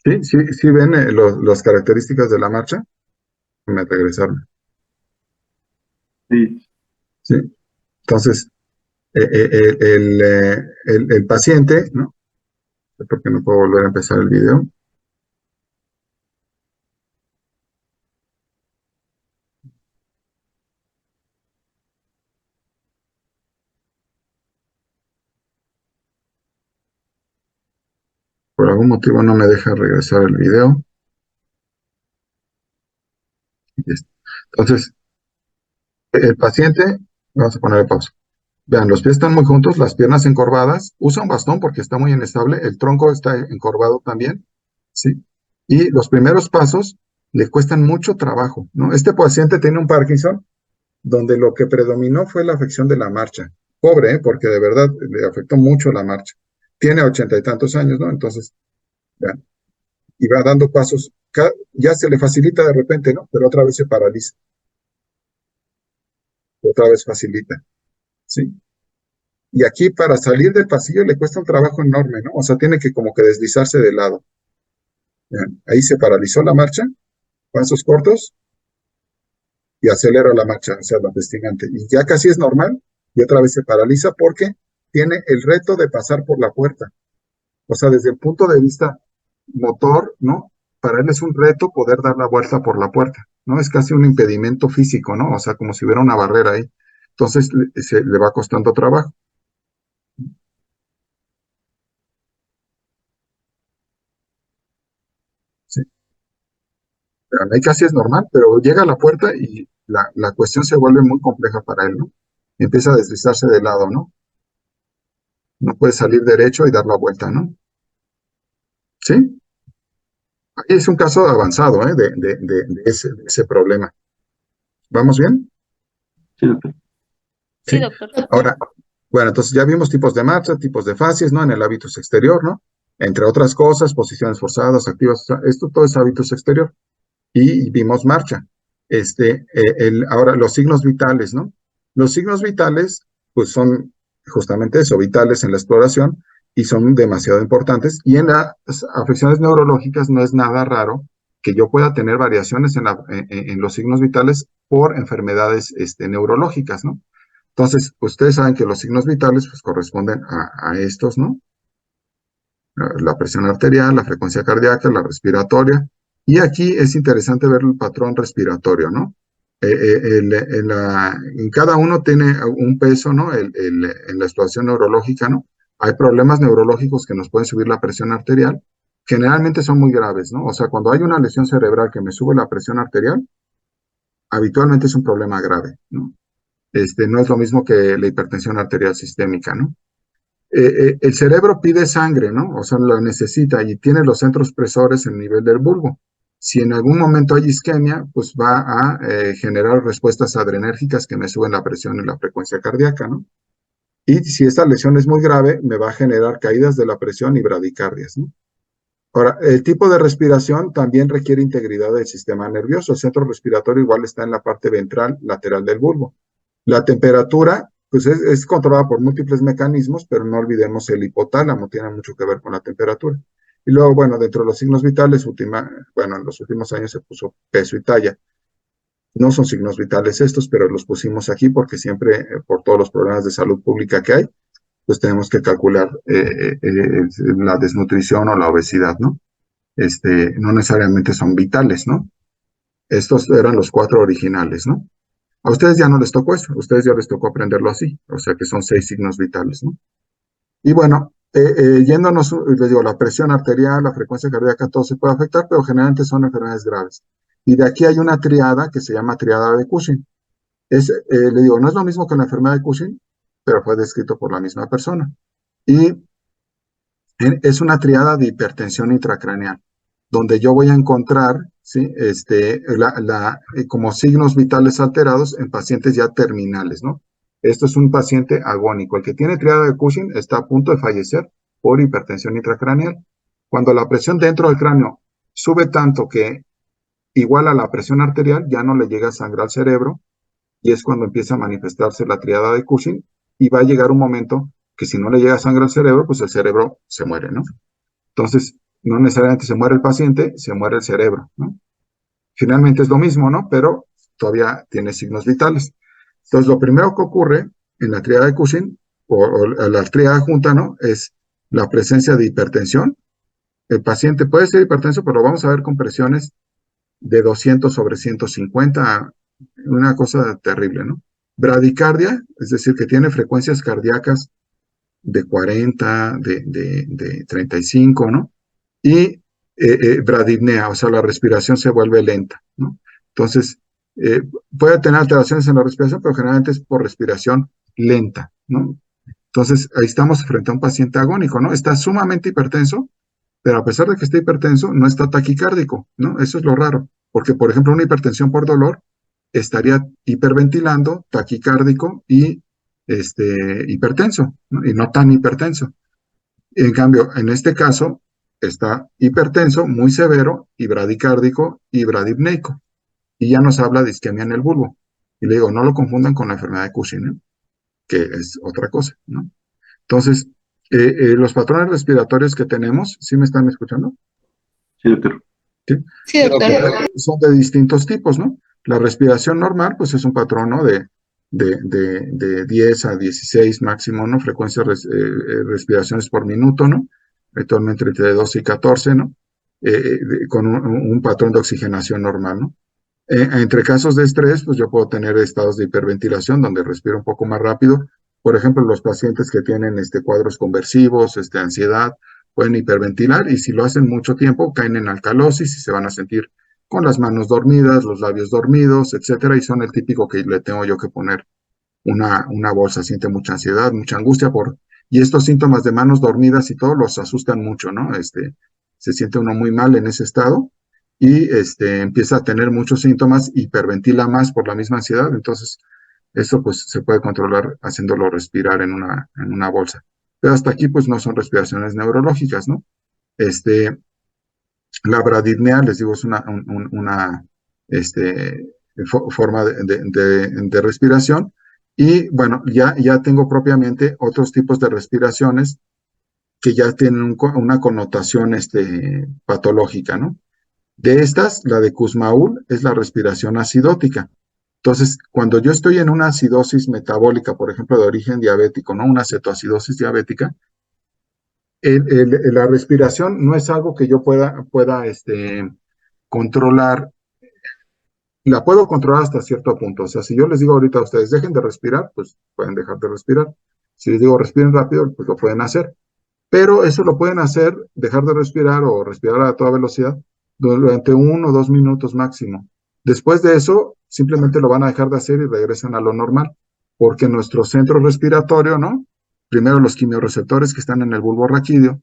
Speaker 3: Sí, sí, sí ven las características de la marcha. Me regresaron.
Speaker 4: Sí,
Speaker 3: Sí. Entonces, el paciente, ¿no? Porque no puedo volver a empezar el video. Por algún motivo no me deja regresar el video. Entonces, el paciente, vamos a ponerle pausa. Vean, los pies están muy juntos, las piernas encorvadas. Usa un bastón porque está muy inestable. El tronco está encorvado también, ¿sí? Y los primeros pasos le cuestan mucho trabajo, ¿no? Este paciente tiene un Parkinson donde lo que predominó fue la afección de la marcha. Pobre, ¿eh? Porque de verdad le afectó mucho la marcha. Tiene 80 y tantos años, ¿no? Entonces, vean, y va dando pasos. Ya se le facilita de repente, ¿no? Pero otra vez se paraliza. Otra vez facilita, ¿sí? Y aquí para salir del pasillo le cuesta un trabajo enorme, ¿no? O sea, tiene que como que deslizarse de lado. Vean, ahí se paralizó la marcha, pasos cortos, y acelera la marcha hacia la destinante. Y ya casi es normal, y otra vez se paraliza porque tiene el reto de pasar por la puerta. O sea, desde el punto de vista motor, ¿no? Para él es un reto poder dar la vuelta por la puerta, ¿no? Es casi un impedimento físico, ¿no? O sea, como si hubiera una barrera ahí. Entonces, le va costando trabajo. Sí. Ahí casi es normal, pero llega a la puerta y la cuestión se vuelve muy compleja para él, ¿no? Empieza a deslizarse de lado, ¿no? No puede salir derecho y dar la vuelta, ¿no? ¿Sí? Ahí es un caso avanzado, ¿eh? De ese problema. ¿Vamos bien?
Speaker 4: sí, doctor.
Speaker 5: Sí,
Speaker 3: Sí.
Speaker 5: doctor.
Speaker 3: Ahora, bueno, entonces ya vimos tipos de marcha, tipos de facies, ¿no? En el hábitus exterior, ¿no? Entre otras cosas, posiciones forzadas, activas, o sea, esto todo es hábitus exterior. Y vimos marcha. Ahora, los signos vitales, ¿no? Los signos vitales, pues son justamente eso, vitales en la exploración y son demasiado importantes. Y en las afecciones neurológicas no es nada raro que yo pueda tener variaciones en los signos vitales por enfermedades neurológicas, ¿no? Entonces, ustedes saben que los signos vitales pues corresponden a estos, ¿no? La presión arterial, la frecuencia cardíaca, la respiratoria. Y aquí es interesante ver el patrón respiratorio, ¿no? En cada uno tiene un peso, ¿no? En la exploración neurológica, ¿no? Hay problemas neurológicos que nos pueden subir la presión arterial. Generalmente son muy graves, ¿no? O sea, cuando hay una lesión cerebral que me sube la presión arterial, habitualmente es un problema grave, ¿no? No es lo mismo que la hipertensión arterial sistémica, ¿no? El cerebro pide sangre, ¿no? O sea, la necesita y tiene los centros presores en el nivel del bulbo. Si en algún momento hay isquemia, pues va a generar respuestas adrenérgicas que me suben la presión y la frecuencia cardíaca, ¿no? Y si esta lesión es muy grave, me va a generar caídas de la presión y bradicardias, ¿no? Ahora, el tipo de respiración también requiere integridad del sistema nervioso. El centro respiratorio igual está en la parte ventral lateral del bulbo. La temperatura, pues es controlada por múltiples mecanismos, pero no olvidemos el hipotálamo, tiene mucho que ver con la temperatura. Y luego, bueno, dentro de los signos vitales, bueno, en los últimos años se puso peso y talla. No son signos vitales estos, pero los pusimos aquí porque siempre, por todos los problemas de salud pública que hay, pues tenemos que calcular la desnutrición o la obesidad, ¿no? No necesariamente son vitales, ¿no? Estos eran los 4 originales, ¿no? A ustedes ya no les tocó eso, a ustedes ya les tocó aprenderlo así, o sea que son 6 signos vitales, ¿no? Y bueno, yéndonos, les digo, la presión arterial, la frecuencia cardíaca, todo se puede afectar, pero generalmente son enfermedades graves. Y de aquí hay una triada que se llama triada de Cushing. Le digo, no es lo mismo que la enfermedad de Cushing, pero fue descrito por la misma persona. Y es una triada de hipertensión intracraneal, donde yo voy a encontrar, ¿sí? Como signos vitales alterados en pacientes ya terminales, ¿no? Esto es un paciente agónico. El que tiene triada de Cushing está a punto de fallecer por hipertensión intracraneal. Cuando la presión dentro del cráneo sube tanto que igual a la presión arterial, ya no le llega sangre al cerebro, y es cuando empieza a manifestarse la triada de Cushing, y va a llegar un momento que si no le llega sangre al cerebro, pues el cerebro se muere, ¿no? Entonces, no necesariamente se muere el paciente, se muere el cerebro, ¿no? Finalmente es lo mismo, ¿no? Pero todavía tiene signos vitales. Entonces, lo primero que ocurre en la triada de Cushing, o la triada junta, ¿no? Es la presencia de hipertensión. El paciente puede ser hipertenso, pero lo vamos a ver con presiones de 200 sobre 150, una cosa terrible, ¿no? Bradicardia, es decir, que tiene frecuencias cardíacas de 40, de 35, ¿no? Y bradipnea, o sea, la respiración se vuelve lenta, ¿no? Entonces, puede tener alteraciones en la respiración, pero generalmente es por respiración lenta, ¿no? Entonces, ahí estamos frente a un paciente agónico, ¿no? Está sumamente hipertenso, pero a pesar de que esté hipertenso, no está taquicárdico, ¿no? Eso es lo raro, porque, por ejemplo, una hipertensión por dolor estaría hiperventilando, taquicárdico y hipertenso, ¿no? Y no tan hipertenso. En cambio, en este caso, está hipertenso, muy severo, y bradicárdico y bradipneico. Y ya nos habla de isquemia en el bulbo. Y le digo, no lo confundan con la enfermedad de Cushing, ¿eh? Que es otra cosa, ¿no? Entonces, los patrones respiratorios que tenemos, ¿sí me están escuchando?
Speaker 4: Sí, doctor.
Speaker 3: ¿Sí?
Speaker 5: Sí, doctor.
Speaker 3: Son de distintos tipos, ¿no? La respiración normal, pues es un patrón, ¿no? De 10 a 16 máximo, ¿no? Frecuencia respiraciones por minuto, ¿no? Actualmente entre 12 y 14, ¿no? Con un patrón de oxigenación normal, ¿no? Entre casos de estrés, pues yo puedo tener estados de hiperventilación donde respiro un poco más rápido. Por ejemplo, los pacientes que tienen cuadros conversivos, ansiedad, pueden hiperventilar, y si lo hacen mucho tiempo, caen en alcalosis y se van a sentir con las manos dormidas, los labios dormidos, etcétera, y son el típico que le tengo yo que poner una bolsa. Siente mucha ansiedad, mucha angustia y estos síntomas de manos dormidas y todo los asustan mucho, ¿no? Se siente uno muy mal en ese estado, y empieza a tener muchos síntomas, hiperventila más por la misma ansiedad. Entonces eso pues se puede controlar haciéndolo respirar en una bolsa. Pero hasta aquí pues no son respiraciones neurológicas, ¿no? La bradipnea, les digo, es una forma de respiración. Y bueno, ya tengo propiamente otros tipos de respiraciones que ya tienen una connotación patológica, ¿no? De estas, la de Kussmaul es la respiración acidótica. Entonces, cuando yo estoy en una acidosis metabólica, por ejemplo, de origen diabético, ¿no? Una cetoacidosis diabética, la respiración no es algo que yo pueda controlar. La puedo controlar hasta cierto punto. O sea, si yo les digo ahorita a ustedes, dejen de respirar, pues pueden dejar de respirar. Si les digo respiren rápido, pues lo pueden hacer. Pero eso lo pueden hacer, dejar de respirar o respirar a toda velocidad, durante 1 o 2 minutos máximo. Después de eso, simplemente lo van a dejar de hacer y regresan a lo normal, porque nuestro centro respiratorio, ¿no? Primero los quimiorreceptores que están en el bulbo raquídeo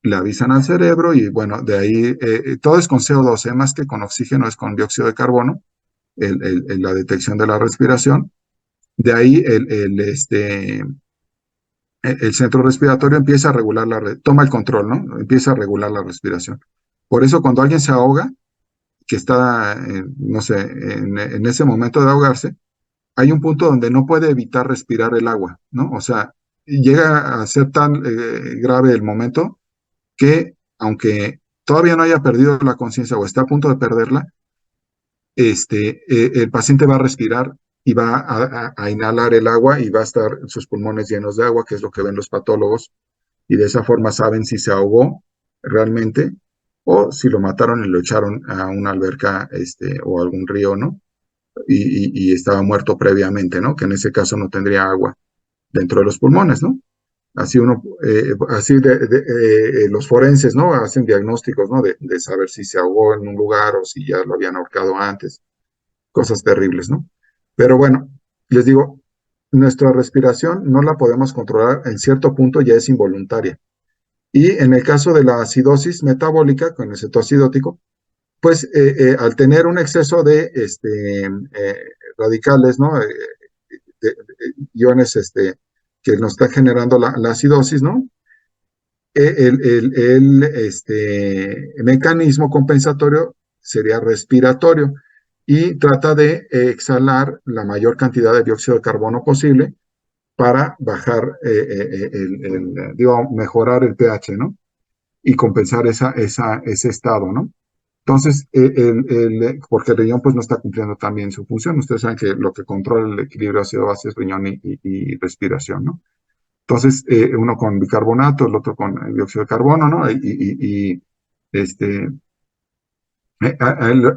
Speaker 3: le avisan al cerebro, y bueno, de ahí todo es con CO2, más que con oxígeno, es con dióxido de carbono, la detección de la respiración. De ahí el centro respiratorio empieza a regular toma el control, ¿no? Empieza a regular la respiración. Por eso cuando alguien se ahoga, que está, no sé, en ese momento de ahogarse, hay un punto donde no puede evitar respirar el agua, ¿no? O sea, llega a ser tan grave el momento que, aunque todavía no haya perdido la conciencia o está a punto de perderla, el paciente va a respirar y va a inhalar el agua, y va a estar sus pulmones llenos de agua, que es lo que ven los patólogos, y de esa forma saben si se ahogó realmente o si lo mataron y lo echaron a una alberca o algún río, ¿no? Y estaba muerto previamente, ¿no? Que en ese caso no tendría agua dentro de los pulmones, ¿no? Así los forenses, ¿no? Hacen diagnósticos, ¿no? De saber si se ahogó en un lugar o si ya lo habían ahorcado antes. Cosas terribles, ¿no? Pero bueno, les digo, nuestra respiración no la podemos controlar, en cierto punto ya es involuntaria. Y en el caso de la acidosis metabólica, con el cetoacidótico, pues al tener un exceso de radicales, ¿no? Iones que nos está generando la acidosis, ¿no? El mecanismo compensatorio sería respiratorio y trata de exhalar la mayor cantidad de dióxido de carbono posible para bajar, mejorar el pH, ¿no? Y compensar ese estado, ¿no? Entonces, porque el riñón pues no está cumpliendo también su función. Ustedes saben que lo que controla el equilibrio ácido-base es riñón y respiración, ¿no? Entonces, uno con bicarbonato, el otro con dióxido de carbono, ¿no?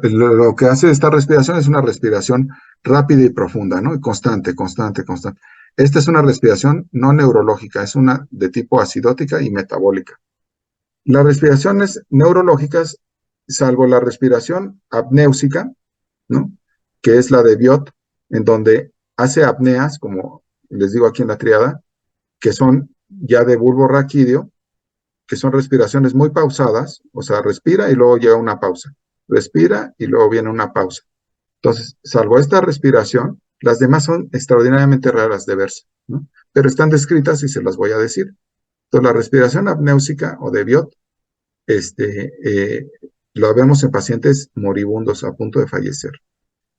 Speaker 3: Lo que hace esta respiración es una respiración rápida y profunda, ¿no? Y constante, constante, constante. Esta es una respiración no neurológica, es una de tipo acidótica y metabólica. Las respiraciones neurológicas, salvo la respiración apnéusica, ¿no? Que es la de Biot, en donde hace apneas, como les digo aquí en la triada, que son ya de bulbo raquídeo, que son respiraciones muy pausadas, o sea, respira y luego llega una pausa, respira y luego viene una pausa. Entonces, salvo esta respiración, las demás son extraordinariamente raras de verse, ¿no? Pero están descritas y se las voy a decir. Entonces, la respiración apnéusica o de Biot, lo vemos en pacientes moribundos a punto de fallecer.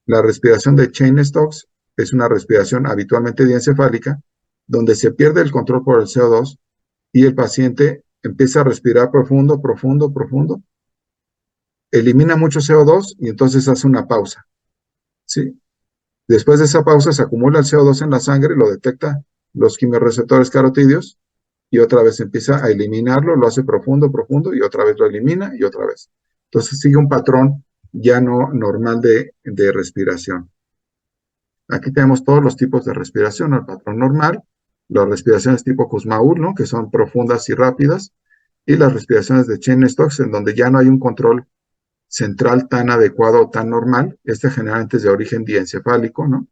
Speaker 3: La respiración de Cheyne-Stokes es una respiración habitualmente diencefálica, donde se pierde el control por el CO2 y el paciente empieza a respirar profundo, profundo, profundo, elimina mucho CO2 y entonces hace una pausa, ¿sí? Después de esa pausa se acumula el CO2 en la sangre, lo detecta los quimiorreceptores carotídeos y otra vez empieza a eliminarlo, lo hace profundo, profundo y otra vez lo elimina y otra vez. Entonces sigue un patrón ya no normal de respiración. Aquí tenemos todos los tipos de respiración, el patrón normal, las respiraciones tipo Kussmaul, ¿no? Que son profundas y rápidas, y las respiraciones de Cheyne-Stokes, en donde ya no hay un control central tan adecuado o tan normal. Generalmente es de origen diencefálico, ¿no?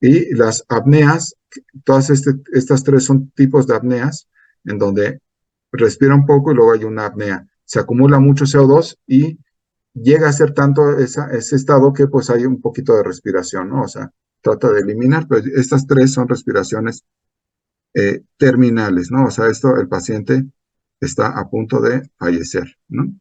Speaker 3: Y las apneas, todas estas tres son tipos de apneas, en donde respira un poco y luego hay una apnea. Se acumula mucho CO2 y llega a ser tanto ese estado que pues hay un poquito de respiración, ¿no? O sea, trata de eliminar, pero estas tres son respiraciones terminales, ¿no? O sea, el paciente está a punto de fallecer, ¿no?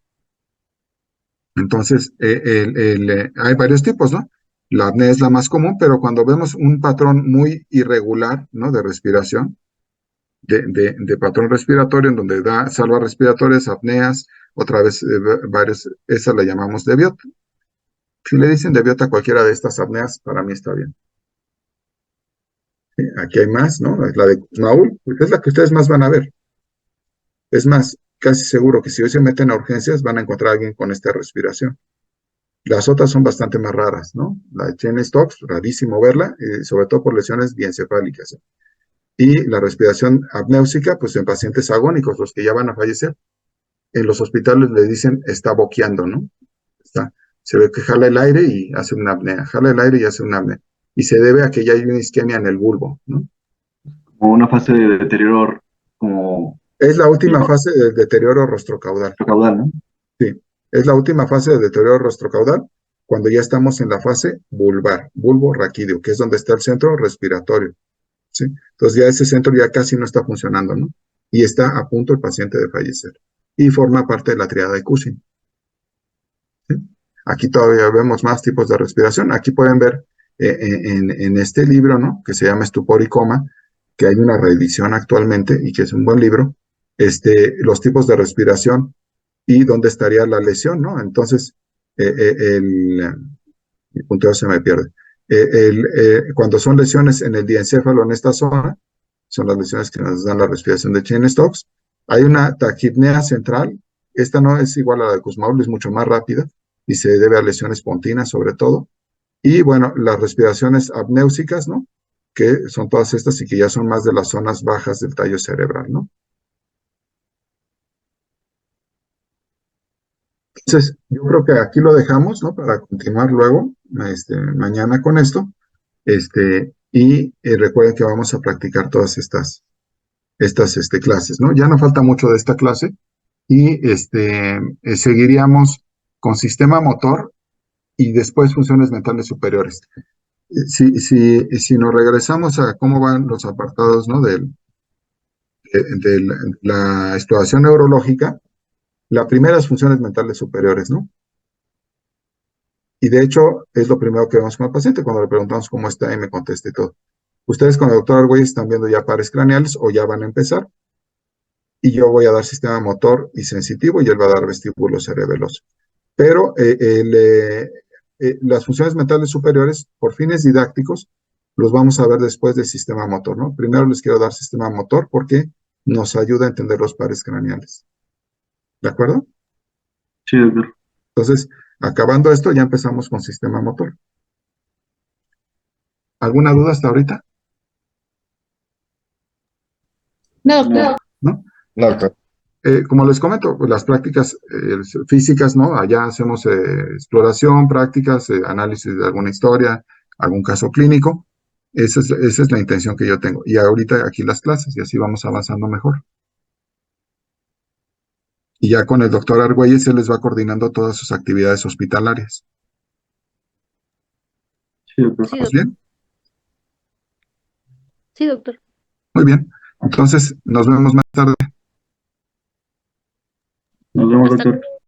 Speaker 3: Entonces, hay varios tipos, ¿no? La apnea es la más común, pero cuando vemos un patrón muy irregular, ¿no? De respiración, de patrón respiratorio, en donde da salvas respiratorias, apneas, otra vez varios, esa la llamamos de Biot. Si le dicen de Biot a cualquiera de estas apneas, para mí está bien. Aquí hay más, ¿no? La de Kussmaul, es la que ustedes más van a ver. Es más, casi seguro que si hoy se meten a urgencias van a encontrar a alguien con esta respiración. Las otras son bastante más raras, ¿no? La de Cheyne-Stokes, rarísimo verla, sobre todo por lesiones diencefálicas. Y la respiración apnéusica, pues en pacientes agónicos, los que ya van a fallecer. En los hospitales le dicen está boqueando, ¿no? Se ve que jala el aire y hace una apnea, jala el aire y hace una apnea. Y se debe a que ya hay una isquemia en el bulbo, ¿no?
Speaker 4: Como una fase de deterioro, como
Speaker 3: Es la última fase del deterioro rostrocaudal.
Speaker 4: caudal, ¿no?
Speaker 3: Sí, es la última fase de deterioro rostrocaudal cuando ya estamos en la fase vulvar, bulbo raquídeo, que es donde está el centro respiratorio, ¿sí? Entonces ya ese centro ya casi no está funcionando, ¿no? Y está a punto el paciente de fallecer. Y forma parte de la triada de Cushing, ¿sí? Aquí todavía vemos más tipos de respiración. Aquí pueden ver en este libro, ¿no? Que se llama Estupor y Coma, que hay una reedición actualmente y que es un buen libro, los tipos de respiración y dónde estaría la lesión, ¿no? Entonces, el punteo se me pierde. Cuando son lesiones en el diencéfalo, en esta zona, son las lesiones que nos dan la respiración de Cheyne-Stokes. Hay una taquipnea central esta no es igual a la de Kussmaul, es mucho más rápida y se debe a lesiones pontinas sobre todo. Y bueno, las respiraciones apnéusicas, ¿no? Que son todas estas y que ya son más de las zonas bajas del tallo cerebral, ¿no? Entonces, yo creo que aquí lo dejamos, ¿no? Para continuar luego, mañana con esto. Y recuerden que vamos a practicar todas estas clases, ¿no? Ya no falta mucho de esta clase y seguiríamos con sistema motor y después funciones mentales superiores. Si nos regresamos a cómo van los apartados, ¿no? de la exploración neurológica, la primera es funciones mentales superiores, ¿no? Y de hecho, es lo primero que vemos con el paciente cuando le preguntamos cómo está y me contesta y todo. Ustedes con el doctor Argüelles están viendo ya pares craneales o ya van a empezar. Y yo voy a dar sistema motor y sensitivo y él va a dar vestíbulo cerebeloso. Pero las funciones mentales superiores, por fines didácticos, los vamos a ver después del sistema motor, ¿no? Primero les quiero dar sistema motor porque nos ayuda a entender los pares craneales. ¿De acuerdo?
Speaker 4: Sí, doctor.
Speaker 3: Entonces, acabando esto, ya empezamos con sistema motor. ¿Alguna duda hasta ahorita?
Speaker 5: No, doctor.
Speaker 3: ¿No?
Speaker 8: No, doctor.
Speaker 3: Como les comento, las prácticas físicas, ¿no? Allá hacemos exploración, prácticas, análisis de alguna historia, algún caso clínico. Esa es la intención que yo tengo. Y ahorita aquí las clases, y así vamos avanzando mejor. Y ya con el doctor Argüelles se les va coordinando todas sus actividades hospitalarias.
Speaker 4: Sí, doctor.
Speaker 5: Sí,
Speaker 3: ¿Estamos
Speaker 5: doctor.
Speaker 3: bien?
Speaker 5: Sí, doctor.
Speaker 3: Muy bien. Entonces, nos vemos más tarde.
Speaker 4: Nos vemos,
Speaker 5: Hasta
Speaker 4: doctor.